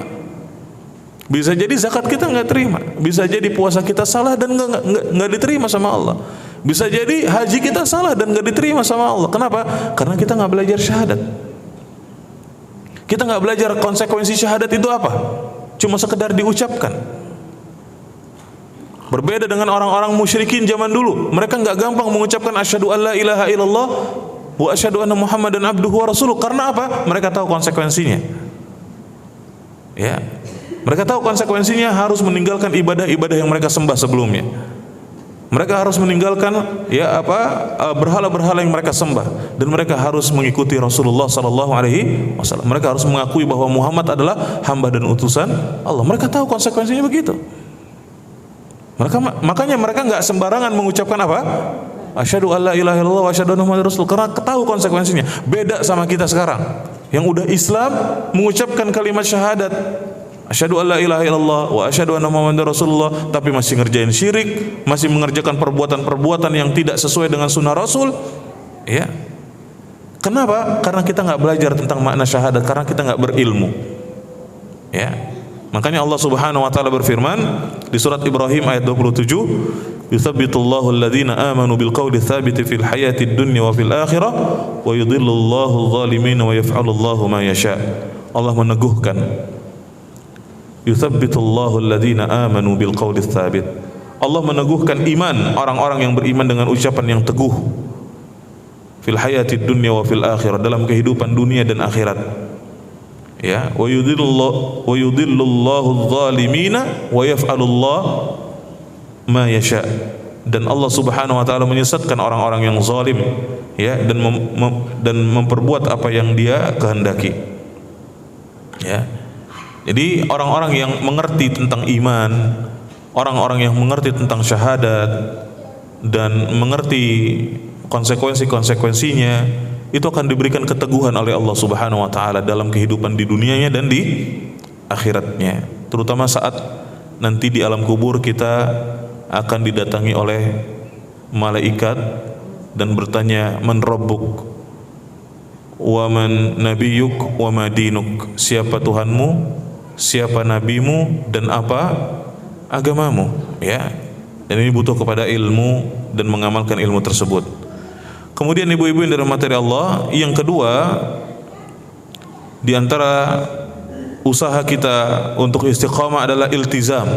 Bisa jadi zakat kita nggak terima. Bisa jadi puasa kita salah dan nggak diterima sama Allah. Bisa jadi haji kita salah dan nggak diterima sama Allah. Kenapa? Karena kita nggak belajar syahadat. Kita nggak belajar konsekuensi syahadat itu apa. Cuma sekedar diucapkan. Berbeda dengan orang-orang musyrikin zaman dulu. Mereka nggak gampang mengucapkan asyhadu alla ilaha illallah wa asyhadu anna Muhammadan abduhu wa rasuluh. Karena apa? Mereka tahu konsekuensinya. Ya. Mereka tahu konsekuensinya harus meninggalkan ibadah-ibadah yang mereka sembah sebelumnya. Mereka harus meninggalkan berhala-berhala yang mereka sembah, dan mereka harus mengikuti Rasulullah sallallahu alaihi wasallam. Mereka harus mengakui bahwa Muhammad adalah hamba dan utusan Allah. Mereka tahu konsekuensinya begitu. Makanya mereka nggak sembarangan mengucapkan apa? Asyhadu alla ilaha illallah wa asyhadu anna Muhammadar Rasul, karena tahu konsekuensinya. Beda sama kita sekarang yang udah Islam mengucapkan kalimat syahadat asyhadu alla ilaha illallah wa asyhadu anna Muhammadar Rasulullah, tapi masih ngerjain syirik, masih mengerjakan perbuatan-perbuatan yang tidak sesuai dengan sunnah Rasul. Ya. Kenapa? Karena kita nggak belajar tentang makna syahadat, karena kita nggak berilmu. Ya. Makanya Allah Subhanahu wa taala berfirman di surat Ibrahim ayat 27, "Yutsabbitullahu alladhina amanu bil qawli tsabiti fil hayatid dunya wa fil akhirah wa yudhillullahu adh-dhalimin wa yaf'alullahu ma yasha." Allah meneguhkan, "Yutsabbitullahu alladhina amanu bil qawli tsabit." Allah meneguhkan iman orang-orang yang beriman dengan ucapan yang teguh. Fil hayatid dunya wa fil akhirah, dalam kehidupan dunia dan akhirat. Ya, wa yudhillullahu adh-dhalimina wa yaf'alullahu ma yasha. Dan Allah Subhanahu wa taala menyesatkan orang-orang yang zalim, ya, dan memperbuat apa yang Dia kehendaki. Ya. Jadi orang-orang yang mengerti tentang iman, orang-orang yang mengerti tentang syahadat dan mengerti konsekuensi-konsekuensinya, itu akan diberikan keteguhan oleh Allah Subhanahu wa taala dalam kehidupan di dunianya dan di akhiratnya. Terutama saat nanti di alam kubur kita akan didatangi oleh malaikat dan bertanya, man rabbuk wa man nabiyyuk wa ma dinuk, siapa Tuhanmu, siapa nabimu, dan apa agamamu, ya. Dan ini butuh kepada ilmu dan mengamalkan ilmu tersebut. Kemudian ibu-ibu yang dirahmati Allah, yang kedua di antara usaha kita untuk istiqamah adalah iltizam.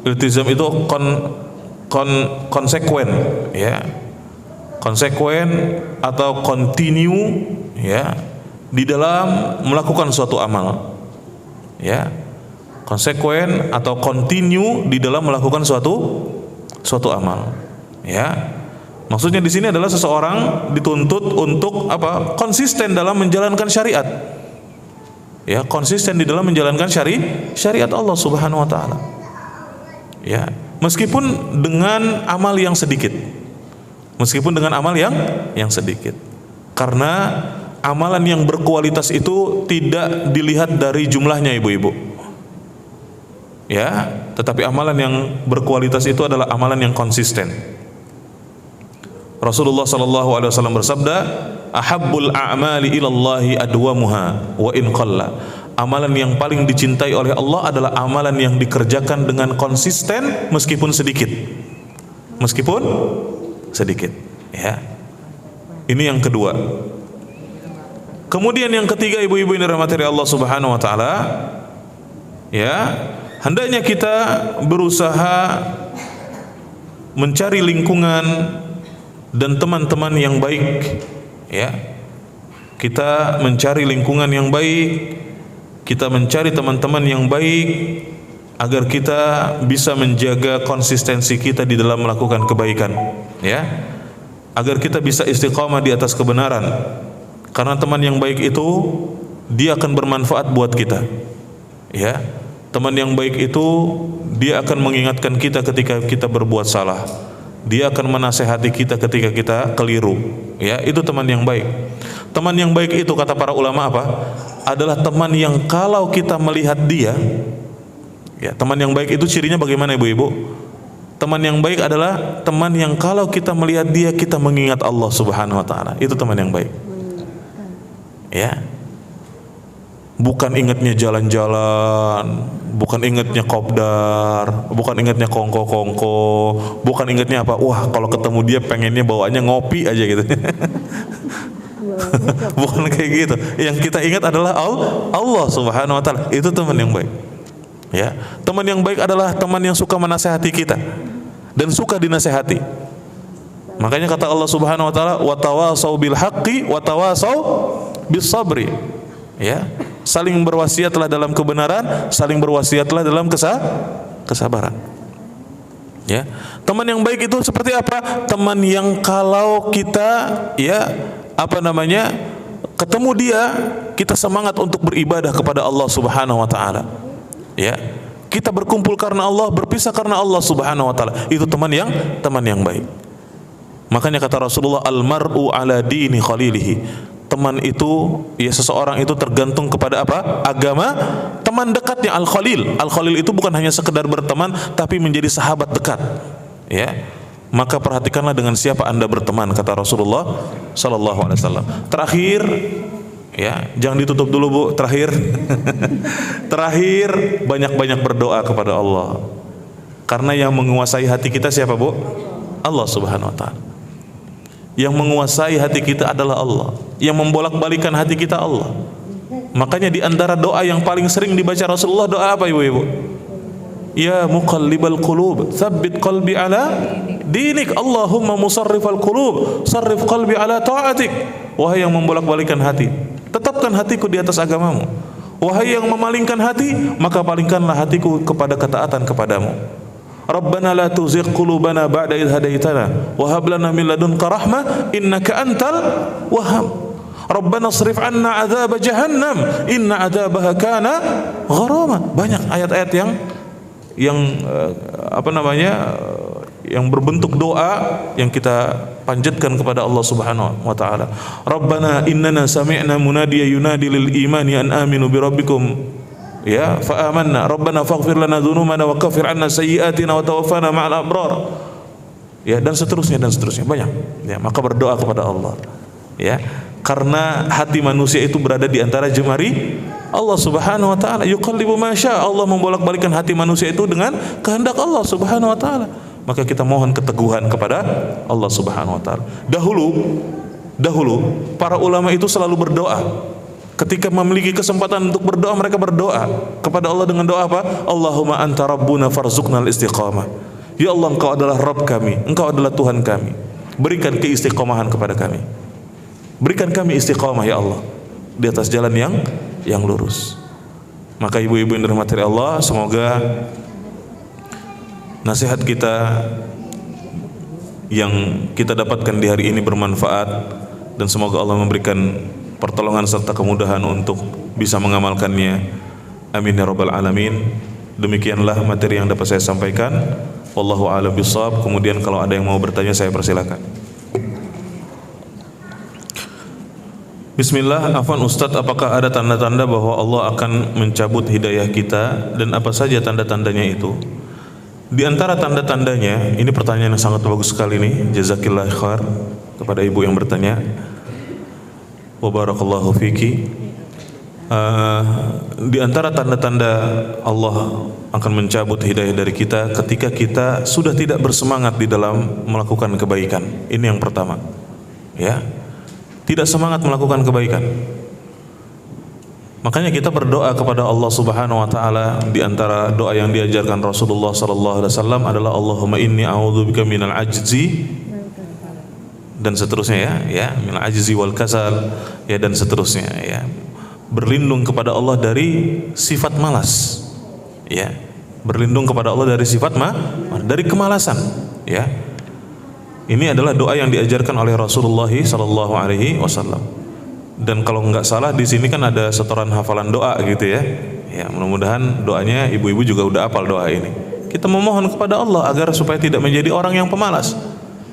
Iltizam itu konsekuen, ya. Konsekuen atau continue, ya, di dalam melakukan suatu amal. Ya. Konsekuen atau continue di dalam melakukan suatu amal. Ya. Maksudnya di sini adalah seseorang dituntut untuk apa? Konsisten dalam menjalankan syariat. Ya, konsisten di dalam menjalankan syariat Allah Subhanahu wa taala. Ya, meskipun dengan amal yang sedikit. Meskipun dengan amal yang sedikit. Karena amalan yang berkualitas itu tidak dilihat dari jumlahnya, ibu-ibu. Ya, tetapi amalan yang berkualitas itu adalah amalan yang konsisten. Rasulullah sallallahu alaihi wasallam bersabda, "Ahabbul a'mali ilallahi adwamuha wa in qalla." Amalan yang paling dicintai oleh Allah adalah amalan yang dikerjakan dengan konsisten meskipun sedikit. Meskipun sedikit, ya. Ini yang kedua. Kemudian yang ketiga, ibu-ibu yang dirahmati Allah Subhanahu wa taala, ya, hendaknya kita berusaha mencari lingkungan dan teman-teman yang baik, ya. Kita mencari lingkungan yang baik, kita mencari teman-teman yang baik agar kita bisa menjaga konsistensi kita di dalam melakukan kebaikan, ya. Agar kita bisa istiqamah di atas kebenaran. Karena teman yang baik itu dia akan bermanfaat buat kita. Ya. Teman yang baik itu dia akan mengingatkan kita ketika kita berbuat salah. Dia akan menasehati kita ketika kita keliru. Ya, itu teman yang baik. Teman yang baik itu kata para ulama apa? Adalah teman yang kalau kita melihat dia, ya, teman yang baik itu cirinya bagaimana, ibu-ibu? Teman yang baik adalah teman yang kalau kita melihat dia kita mengingat Allah Subhanahu wa taala. Itu teman yang baik. Ya. Bukan ingatnya jalan-jalan, bukan ingatnya kopdar, bukan ingatnya kongko-kongko, bukan ingatnya apa? Wah, kalau ketemu dia pengennya bawaannya ngopi aja gitu. Bukan kayak gitu. Yang kita ingat adalah Allah Subhanahu wa taala. Itu teman yang baik. Ya, teman yang baik adalah teman yang suka menasehati kita dan suka dinasehati. Makanya kata Allah Subhanahu wa taala, "Wa tawasau bil haqqi wa tawasau bis sabri." Ya, saling berwasiatlah dalam kebenaran, saling berwasiatlah dalam kesabaran. Ya, teman yang baik itu seperti apa? Teman yang kalau kita, ya, ketemu dia, kita semangat untuk beribadah kepada Allah Subhanahu wa taala. Ya, kita berkumpul karena Allah, berpisah karena Allah Subhanahu wa taala. Itu teman yang baik. Makanya kata Rasulullah, "Al-mar'u ala dini khalilihi." Teman itu, ya, seseorang itu tergantung kepada apa? Agama teman dekatnya. Al-Khalil. Al-Khalil itu bukan hanya sekedar berteman, tapi menjadi sahabat dekat. Ya, maka perhatikanlah dengan siapa Anda berteman, kata Rasulullah sallallahu alaihi wasallam. Terakhir, ya, jangan ditutup dulu, Bu. Terakhir, banyak-banyak berdoa kepada Allah. Karena yang menguasai hati kita siapa, Bu? Allah Subhanahu wa taala. Yang menguasai hati kita adalah Allah. Yang membolak-balikan hati kita Allah. Makanya di antara doa yang paling sering dibaca Rasulullah, doa apa, ibu-ibu? Ya muqallibal qulub, tsabbit qalbi ala dinik. Allahumma musarrifal qulub, sarrif qalbi ala ta'atik. Wahai yang membolak-balikan hati, tetapkan hatiku di atas agamamu. Wahai yang memalingkan hati, maka palingkanlah hatiku kepada ketaatan kepadamu. Rabbana la tuzigh qulubana ba'da idh hadaitana wa hab lana min ladunka rahmah innaka antal wahhab. Rabbana srif 'anna 'adzab jahannam inna 'adzabaha kana gharama. Banyak ayat-ayat yang berbentuk doa yang kita panjatkan kepada Allah Subhanahu wa taala. Rabbana innana sami'na munadiyan yunadi lil imani an aminu bi rabbikum, ya, fa amanna. Rabbana faghfir lana dhunubana wa kaffir 'anna sayyi'atina wa tawaffana ma'al abrar. ya, dan seterusnya banyak. Ya, maka berdoa kepada Allah. Ya, karena hati manusia itu berada di antara jemari Allah Subhanahu wa taala. Yuqallibu ma syaa. Allah membolak-balikkan hati manusia itu dengan kehendak Allah Subhanahu wa taala. Maka kita mohon keteguhan kepada Allah Subhanahu wa taala. Dahulu para ulama itu selalu berdoa. Ketika memiliki kesempatan untuk berdoa, mereka berdoa kepada Allah dengan doa apa? Allahumma anta rabbuna farzuqnal istiqamah. Ya Allah, Engkau adalah Rabb kami, Engkau adalah Tuhan kami. Berikan keistiqomahan kepada kami. Berikan kami istiqamah ya Allah di atas jalan yang lurus. Maka ibu-ibu yang dirahmati Allah, semoga nasihat kita yang kita dapatkan di hari ini bermanfaat, dan semoga Allah memberikan pertolongan serta kemudahan untuk bisa mengamalkannya. Amin ya rabbal alamin. Demikianlah materi yang dapat saya sampaikan. Wallahu a'lam bishawab. Kemudian kalau ada yang mau bertanya, saya persilakan. Bismillah. Afwan Ustadz, apakah ada tanda-tanda bahwa Allah akan mencabut hidayah kita, dan apa saja tanda-tandanya itu? Di antara tanda-tandanya, ini pertanyaan yang sangat bagus sekali nih. Jazakillah khair kepada ibu yang bertanya. Wa barakallahu fiki. Di antara tanda-tanda Allah akan mencabut hidayah dari kita ketika kita sudah tidak bersemangat di dalam melakukan kebaikan. Ini yang pertama. Ya. Tidak semangat melakukan kebaikan. Makanya kita berdoa kepada Allah Subhanahu wa taala. Di antara doa yang diajarkan Rasulullah sallallahu alaihi wasallam adalah Allahumma inni a'udzubika minal ajzi, dan seterusnya ya, minal ajzi wal kasal, ya, dan seterusnya ya. Berlindung kepada Allah dari sifat malas. Ya. Berlindung kepada Allah dari sifat dari kemalasan, ya. Ini adalah doa yang diajarkan oleh Rasulullah sallallahu alaihi wasallam. Dan kalau nggak salah di sini kan ada setoran hafalan doa gitu ya. Ya, mudah-mudahan doanya ibu-ibu juga udah hafal doa ini. Kita memohon kepada Allah agar supaya tidak menjadi orang yang pemalas.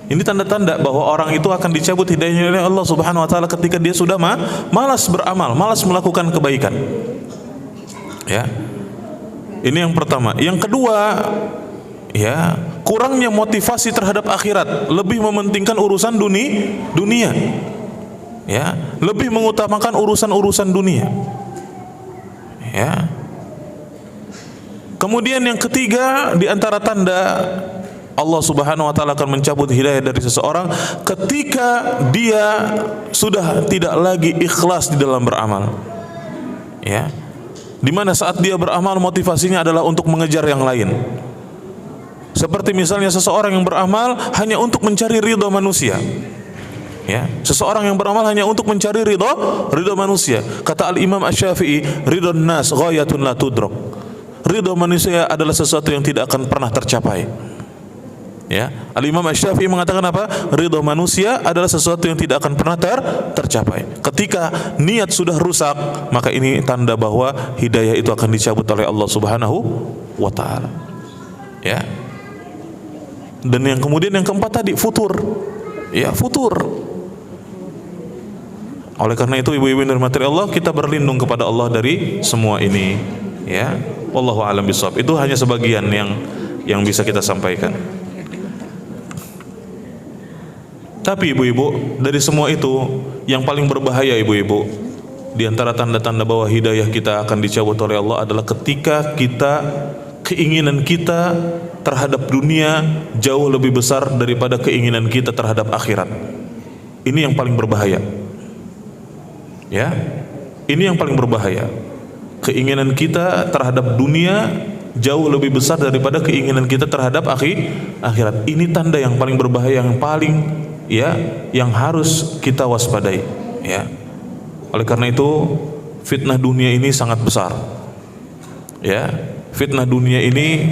Ini tanda-tanda bahwa orang itu akan dicabut hidayahnya oleh Allah Subhanahu wa taala ketika dia sudah malas beramal, malas melakukan kebaikan. Ya. Ini yang pertama. Yang kedua, ya, kurangnya motivasi terhadap akhirat, lebih mementingkan urusan dunia. Ya, lebih mengutamakan urusan-urusan dunia. Ya. Kemudian yang ketiga, di antara tanda Allah Subhanahu wa taala akan mencabut hidayah dari seseorang ketika dia sudah tidak lagi ikhlas di dalam beramal. Ya. Di mana saat dia beramal motivasinya adalah untuk mengejar yang lain. Seperti misalnya seseorang yang beramal hanya untuk mencari ridha manusia. Ya, seseorang yang beramal hanya untuk mencari ridha manusia. Kata Al-Imam Asy-Syafi'i, ridhon nas ghayatun la tudrak. Ridha manusia adalah sesuatu yang tidak akan pernah tercapai. Ya, Al-Imam Asy-Syafi'i mengatakan apa? Ridha manusia adalah sesuatu yang tidak akan pernah tercapai. Ketika niat sudah rusak, maka ini tanda bahwa hidayah itu akan dicabut oleh Allah Subhanahu wa taala. Ya. Dan yang kemudian yang keempat tadi, futur. Ya, futur. Oleh karena itu ibu-ibu yang dirahmati Allah, kita berlindung kepada Allah dari semua ini. Ya, wallahu a'lam bishawab. Itu hanya sebagian yang bisa kita sampaikan. Tapi ibu-ibu, dari semua itu yang paling berbahaya ibu-ibu, di antara tanda-tanda bahwa hidayah kita akan dicabut oleh Allah adalah ketika keinginan kita terhadap dunia jauh lebih besar daripada keinginan kita terhadap akhirat. Ini yang paling berbahaya. Ya, ini yang paling berbahaya. Keinginan kita terhadap dunia jauh lebih besar daripada keinginan kita terhadap akhirat. Ini tanda yang paling berbahaya, yang harus kita waspadai. Ya. Oleh karena itu fitnah dunia ini sangat besar. Ya, fitnah dunia ini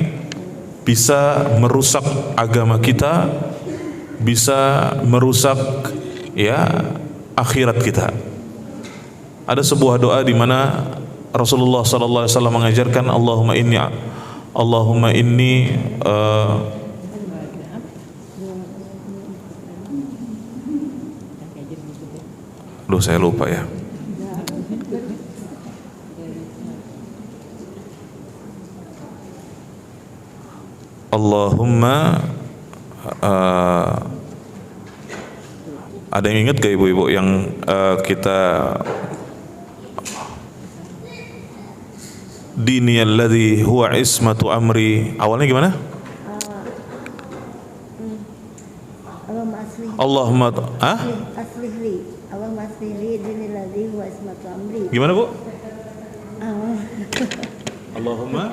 bisa merusak agama kita, bisa merusak akhirat kita. Ada sebuah doa di mana Rasulullah sallallahu alaihi wasallam mengajarkan Allahumma inni saya lupa ya. Allahumma Ada yang ingat gak ibu-ibu yang kita diniyalladzi huwa ismatu amri, awalnya gimana? Allahumma aslihli Allahumma aslihli dinilladzi huwa ismatu amri. Gimana bu? Allahumma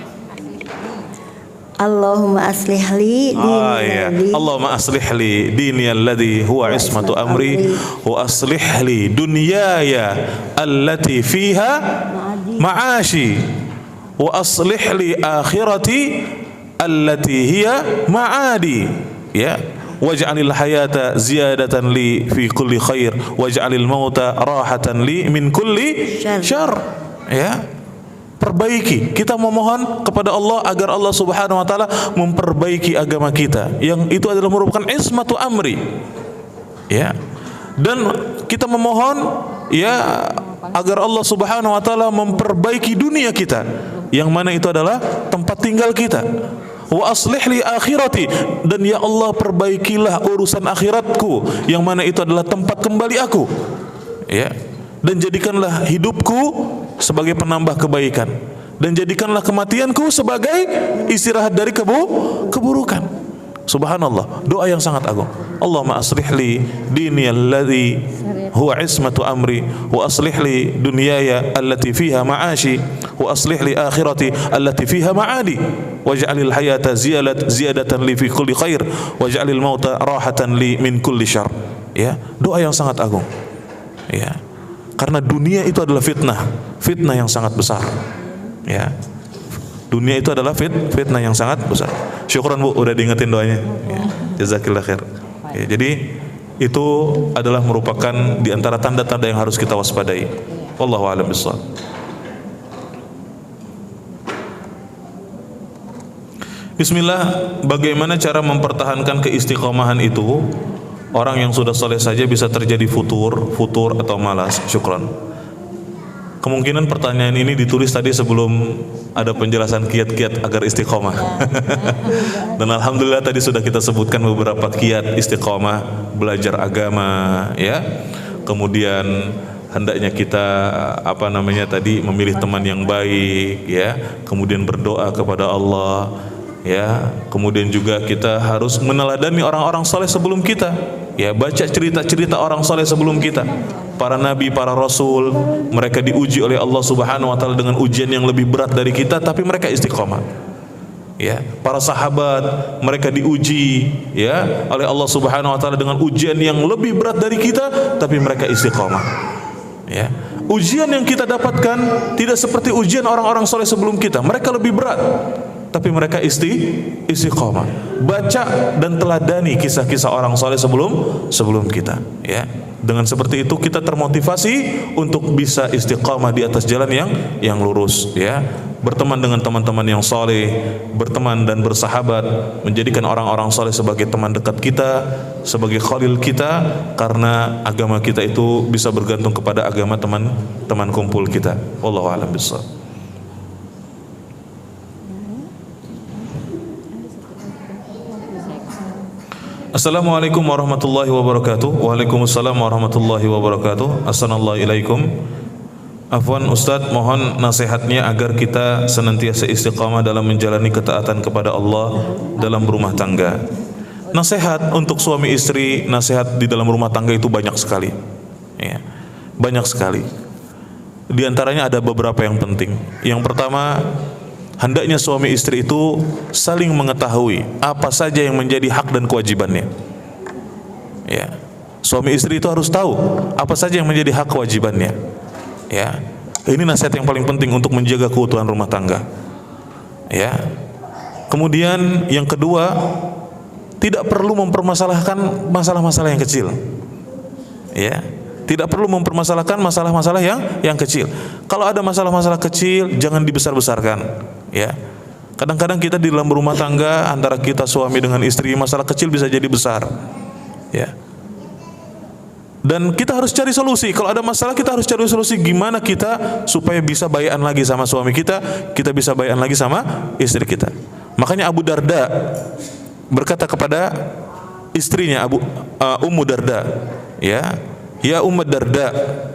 aslihli dinilladzi Allahumma aslihli diniyalladzi huwa ismatu amri wa aslihli dunyaya allati fiha ma'ashi wa aslihli akhirati allati hiya ma'adi. Ya, waj'alil hayata ziyadatan li fi kulli khair waj'alil mauta rahatan li min kulli syarr. Ya, perbaiki, kita memohon kepada Allah agar Allah Subhanahu wa taala memperbaiki agama kita yang itu adalah merupakan ismatu amri. Ya, dan kita memohon ya agar Allah Subhanahu wa taala memperbaiki dunia kita yang mana itu adalah tempat tinggal kita. Wa aslih li akhirati, dan ya Allah perbaikilah urusan akhiratku yang mana itu adalah tempat kembali aku. Ya, dan jadikanlah hidupku sebagai penambah kebaikan dan jadikanlah kematianku sebagai istirahat dari keburukan. Subhanallah, doa yang sangat agung. Allahumma aslih li diniyalladzi huwa ismatu amri wa aslih li dunyaya allati fiha ma'ashi wa aslih li akhirati allati fiha ma'adi waj'alil hayata ziyadatan li fi kulli khair waj'alil mauta rahatan li min kulli syarr. Ya, doa yang sangat agung. Ya, karena dunia itu adalah fitnah yang sangat besar. Ya, dunia itu adalah fitnah yang sangat besar. Syukran bu, udah diingetin doanya. Ya, jazakillah khair. Ya, jadi itu adalah merupakan di antara tanda-tanda yang harus kita waspadai. Wallahu a'lam bishawab. Bismillah, bagaimana cara mempertahankan keistiqomahan itu? Orang yang sudah soleh saja bisa terjadi futur atau malas. Syukran. Kemungkinan pertanyaan ini ditulis tadi sebelum ada penjelasan kiat-kiat agar istiqomah. Dan alhamdulillah tadi sudah kita sebutkan beberapa kiat istiqomah, belajar agama, ya. Kemudian hendaknya kita memilih teman yang baik, ya. Kemudian berdoa kepada Allah, ya. Kemudian juga kita harus meneladani orang-orang saleh sebelum kita, ya. Baca cerita-cerita orang saleh sebelum kita. Para nabi, para rasul, mereka diuji oleh Allah Subhanahu wa taala dengan ujian yang lebih berat dari kita, tapi mereka istiqomah. Ya, para sahabat, mereka diuji ya oleh Allah Subhanahu wa taala dengan ujian yang lebih berat dari kita, tapi mereka istiqomah. Ya. Ujian yang kita dapatkan tidak seperti ujian orang-orang soleh sebelum kita. Mereka lebih berat, tapi mereka istiqomah. Baca dan teladani kisah-kisah orang soleh sebelum kita. Ya. Dengan seperti itu kita termotivasi untuk bisa istiqamah di atas jalan yang lurus, ya. Berteman dengan teman-teman yang saleh, berteman dan bersahabat, menjadikan orang-orang saleh sebagai teman dekat kita, sebagai khalil kita, karena agama kita itu bisa bergantung kepada agama teman-teman kumpul kita. Wallahu a'lam bishawab. Assalamualaikum warahmatullahi wabarakatuh. Waalaikumsalam warahmatullahi wabarakatuh. Assalamualaikum. Afwan Ustadz, mohon nasihatnya agar kita senantiasa istiqamah dalam menjalani ketaatan kepada Allah dalam rumah tangga. Nasihat untuk suami istri, nasihat di dalam rumah tangga itu banyak sekali, ya, banyak sekali. Di antaranya ada beberapa yang penting. Yang pertama, hendaknya suami istri itu saling mengetahui apa saja yang menjadi hak dan kewajibannya. Ya, suami istri itu harus tahu apa saja yang menjadi hak kewajibannya. Ya, ini nasihat yang paling penting untuk menjaga keutuhan rumah tangga. Ya, kemudian yang kedua, tidak perlu mempermasalahkan masalah-masalah yang kecil. Ya, tidak perlu mempermasalahkan masalah-masalah yang kecil. Kalau ada masalah-masalah kecil, jangan dibesar-besarkan. Ya, kadang-kadang kita di dalam rumah tangga antara kita suami dengan istri, masalah kecil bisa jadi besar. Ya, dan kita harus cari solusi. Kalau ada masalah kita harus cari solusi gimana kita supaya bisa bai'an lagi sama suami kita bisa bai'an lagi sama istri kita. Makanya Abu Darda berkata kepada istrinya Ummu Darda, ya Ummu Darda,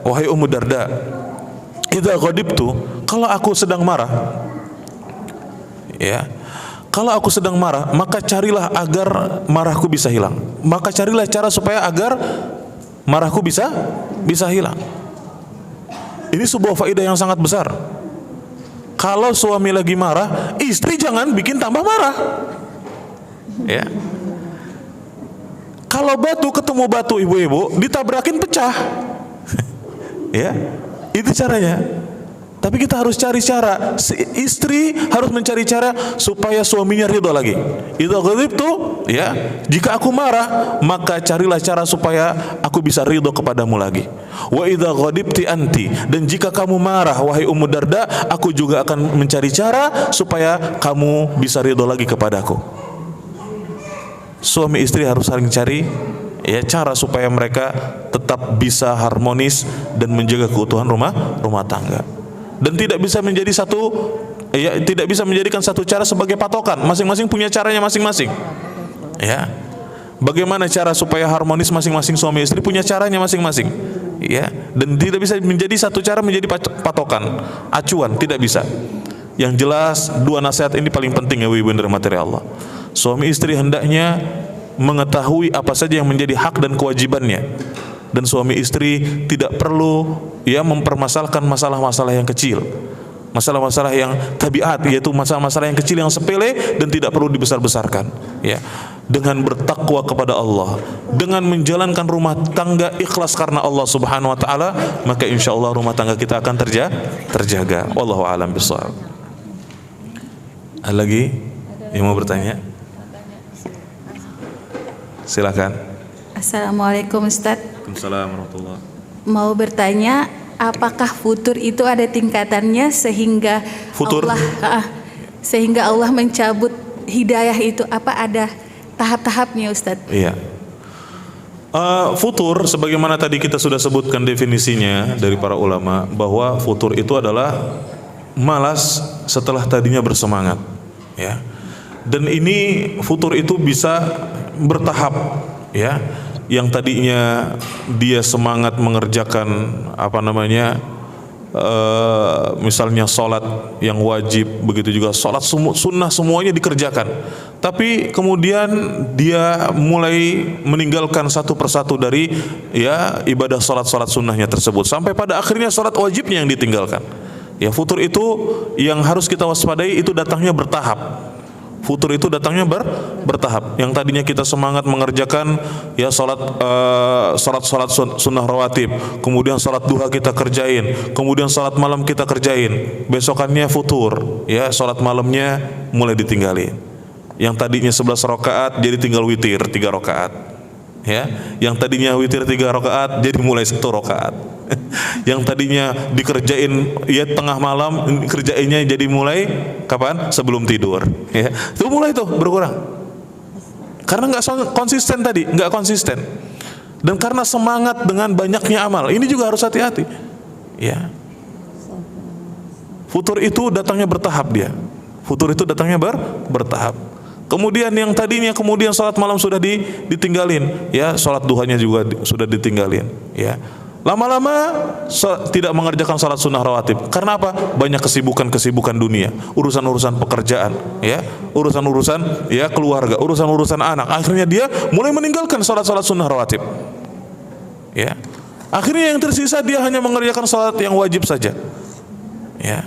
wahai Ummu Darda, idza ghadibtu, kalau aku sedang marah, ya, kalau aku sedang marah, maka carilah agar marahku bisa hilang. Maka carilah cara supaya agar marahku bisa hilang. Ini sebuah faedah yang sangat besar. Kalau suami lagi marah, istri jangan bikin tambah marah. Ya. Kalau batu ketemu batu, ibu-ibu, ditabrakin pecah. Ya, itu caranya. Tapi kita harus cari cara. Istri harus mencari cara supaya suaminya ridho lagi. Idza ghadibtu, ya, jika aku marah, maka carilah cara supaya aku bisa ridho kepadamu lagi. Wa idza ghadibti anti, dan jika kamu marah wahai Ummu Darda, aku juga akan mencari cara supaya kamu bisa ridho lagi kepadaku. Suami istri harus saling cari, ya, cara supaya mereka tetap bisa harmonis dan menjaga keutuhan rumah tangga. Dan tidak bisa menjadi satu, ya, tidak bisa menjadikan satu cara sebagai patokan. Masing-masing punya caranya masing-masing. Ya. Bagaimana cara supaya harmonis, masing-masing suami istri punya caranya masing-masing. Ya, dan tidak bisa menjadi satu cara menjadi patokan, acuan, tidak bisa. Yang jelas dua nasihat ini paling penting, ya ibu dan materi Allah. Suami istri hendaknya mengetahui apa saja yang menjadi hak dan kewajibannya. Dan suami istri tidak perlu, ya, mempermasalahkan masalah-masalah yang kecil, masalah-masalah yang tabiat, yaitu masalah-masalah yang kecil yang sepele dan tidak perlu dibesar-besarkan. Ya, dengan bertakwa kepada Allah, dengan menjalankan rumah tangga ikhlas karena Allah Subhanahu Wa Taala, maka insya Allah rumah tangga kita akan terjaga. Wallahu a'lam bishawab. Ada lagi yang mau bertanya? Silakan. Assalamualaikum Ustaz. Waalaikumsalam warahmatullahi. Mau bertanya, apakah futur itu ada tingkatannya sehingga Futur? sehingga Allah mencabut hidayah itu, apa ada tahap-tahapnya Ustaz? Iya. Futur, sebagaimana tadi kita sudah sebutkan definisinya dari para ulama, bahwa futur itu adalah malas setelah tadinya bersemangat, ya. Dan ini futur itu bisa bertahap, ya. Yang tadinya dia semangat mengerjakan misalnya sholat yang wajib, begitu juga sholat sunnah semuanya dikerjakan. Tapi kemudian dia mulai meninggalkan satu persatu dari, ya, ibadah sholat sunnahnya tersebut, sampai pada akhirnya sholat wajibnya yang ditinggalkan. Ya, futur itu yang harus kita waspadai, itu datangnya bertahap. Futur itu datangnya bertahap. Yang tadinya kita semangat mengerjakan, ya, sholat sunnah rawatib, kemudian sholat duha kita kerjain, kemudian sholat malam kita kerjain, besokannya futur, ya, sholat malamnya mulai ditinggalin. Yang tadinya 11 rakaat jadi tinggal witir 3 rakaat, ya. Yang tadinya witir 3 rakaat jadi mulai 1 rakaat. Yang tadinya dikerjain, ya, tengah malam, kerjainnya jadi mulai kapan? Sebelum tidur, ya. Itu mulai tuh berkurang. Karena nggak konsisten tadi, nggak konsisten. Dan karena semangat dengan banyaknya amal, ini juga harus hati-hati, ya. Futur itu datangnya bertahap dia. Futur itu datangnya bertahap. Kemudian yang tadinya kemudian salat malam sudah ditinggalin, ya, salat duhanya juga sudah ditinggalin, ya. Lama-lama tidak mengerjakan salat sunnah rawatib. Karena apa? Banyak kesibukan dunia, urusan-urusan pekerjaan, ya, urusan-urusan, ya, keluarga, urusan-urusan anak. Akhirnya dia mulai meninggalkan salat sunnah rawatib, ya. Akhirnya yang tersisa dia hanya mengerjakan salat yang wajib saja, ya.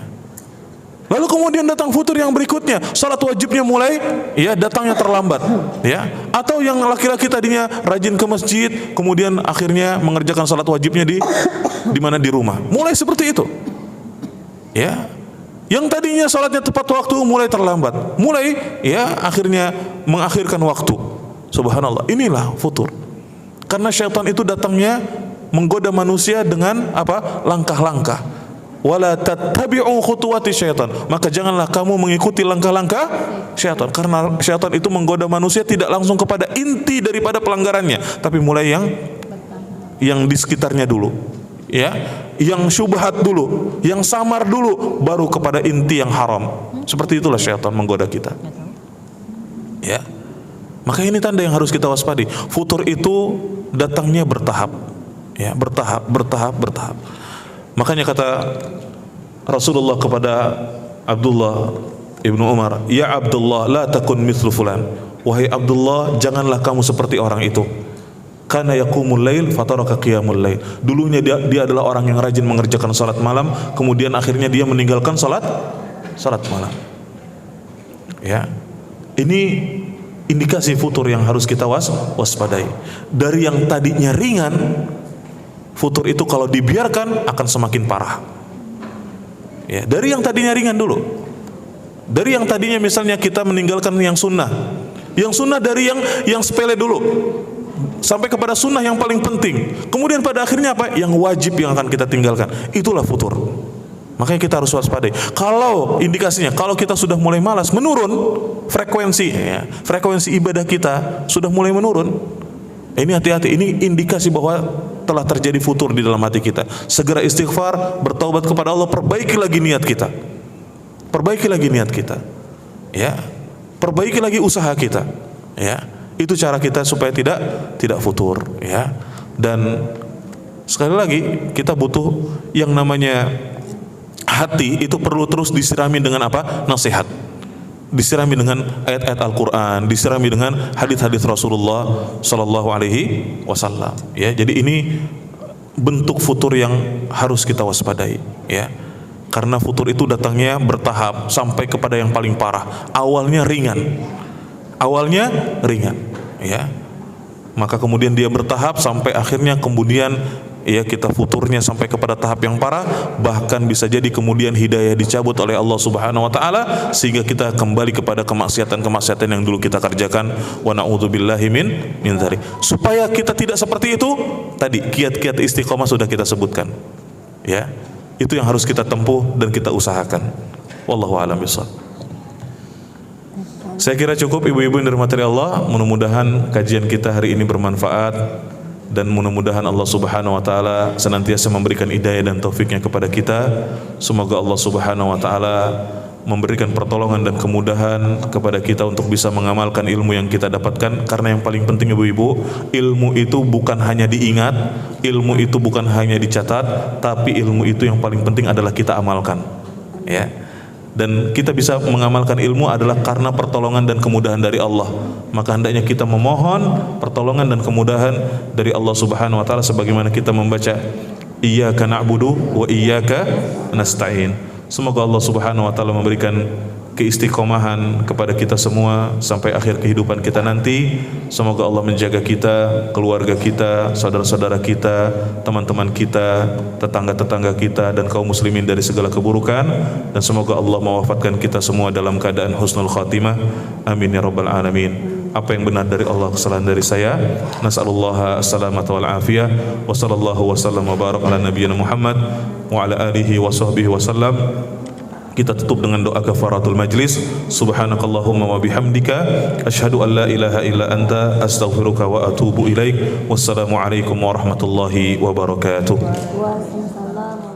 Lalu kemudian datang futur yang berikutnya, salat wajibnya mulai, ya, datangnya terlambat, ya. Atau yang laki-laki tadinya rajin ke masjid, kemudian akhirnya mengerjakan salat wajibnya di mana? Di rumah. Mulai seperti itu, ya. Yang tadinya salatnya tepat waktu mulai terlambat, mulai, ya, akhirnya mengakhirkan waktu. Subhanallah, inilah futur. Karena syaitan itu datangnya menggoda manusia dengan apa? Langkah-langkah. Wala tattabi'u khutuwati syaitan, maka janganlah kamu mengikuti langkah-langkah syaitan, karena syaitan itu menggoda manusia tidak langsung kepada inti daripada pelanggarannya, tapi mulai yang di sekitarnya dulu, ya, yang syubhat dulu, yang samar dulu, baru kepada inti yang haram. Seperti itulah syaitan menggoda kita, ya. Maka ini tanda yang harus kita waspadi. Futur itu datangnya bertahap, ya, bertahap. Makanya kata Rasulullah kepada Abdullah ibnu Umar, ya Abdullah, la takun mithlu fulan. Wahai Abdullah, janganlah kamu seperti orang itu. Kana yaqumul lail fataraka qiyamul lail. Dulunya dia adalah orang yang rajin mengerjakan salat malam, kemudian akhirnya dia meninggalkan salat malam. Ya. Ini indikasi futur yang harus kita waspadai. Dari yang tadinya ringan, futur itu kalau dibiarkan akan semakin parah. Ya, dari yang tadinya ringan dulu. Dari yang tadinya misalnya kita meninggalkan yang sunnah. Yang sunnah dari yang sepele dulu sampai kepada sunnah yang paling penting. Kemudian pada akhirnya apa? Yang wajib yang akan kita tinggalkan. Itulah futur. Makanya kita harus waspadai. Kalau indikasinya, kalau kita sudah mulai malas, menurun frekuensi ibadah kita sudah mulai menurun. Ini hati-hati. Ini indikasi bahwa telah terjadi futur di dalam hati kita. Segera istighfar, bertaubat kepada Allah, perbaiki lagi niat kita. Ya. Perbaiki lagi usaha kita. Ya. Itu cara kita supaya tidak futur, ya. Dan sekali lagi kita butuh yang namanya hati itu perlu terus disirami dengan apa? Nasihat. Disirami dengan ayat-ayat Al-Qur'an, disirami dengan hadis-hadis Rasulullah sallallahu alaihi wasallam. Ya, jadi ini bentuk futur yang harus kita waspadai, ya. Karena futur itu datangnya bertahap sampai kepada yang paling parah. Awalnya ringan, ya. Maka kemudian dia bertahap sampai akhirnya kemudian ya kita futurnya sampai kepada tahap yang parah, bahkan bisa jadi kemudian hidayah dicabut oleh Allah Subhanahu wa taala sehingga kita kembali kepada kemaksiatan yang dulu kita kerjakan. Wa na'udzubillahi min dzalik. Supaya kita tidak seperti itu, tadi kiat-kiat istiqomah sudah kita sebutkan. Ya. Itu yang harus kita tempuh dan kita usahakan. Wallahu a'lam bishawab. Saya kira cukup ibu-ibu yang dirahmati Allah. Mudah-mudahan kajian kita hari ini bermanfaat dan mudah-mudahan Allah Subhanahu wa taala senantiasa memberikan hidayah dan taufiknya kepada kita. Semoga Allah Subhanahu wa taala memberikan pertolongan dan kemudahan kepada kita untuk bisa mengamalkan ilmu yang kita dapatkan. Karena yang paling penting ibu-ibu, ilmu itu bukan hanya diingat, ilmu itu bukan hanya dicatat, tapi ilmu itu yang paling penting adalah kita amalkan, ya. Dan kita bisa mengamalkan ilmu adalah karena pertolongan dan kemudahan dari Allah. Maka hendaknya kita memohon pertolongan dan kemudahan dari Allah Subhanahu wa taala sebagaimana kita membaca iyyaka na'budu wa iyyaka nasta'in. Semoga Allah Subhanahu wa taala memberikan keistiqomahan kepada kita semua sampai akhir kehidupan kita nanti. Semoga Allah menjaga kita, keluarga kita, saudara-saudara kita, teman-teman kita, tetangga-tetangga kita dan kaum muslimin dari segala keburukan, dan semoga Allah mewafatkan kita semua dalam keadaan husnul khatimah. Amin ya rabbal alamin. Apa yang benar dari Allah, kesalahan dari saya. Nas'alullaha as-salamata wal afiyah. Wa sallallahu wa sallam wa barak ala nabiyyina Muhammad wa ala alihi wa sahbihi wa sallam. Kita tutup dengan doa kafaratul majlis. Subhanakallahumma wa bihamdika asyhadu an la ilaha illa anta astaghfiruka wa atubu ilaik. Wassalamu alaikum warahmatullahi wabarakatuh. Waalaikumsalam.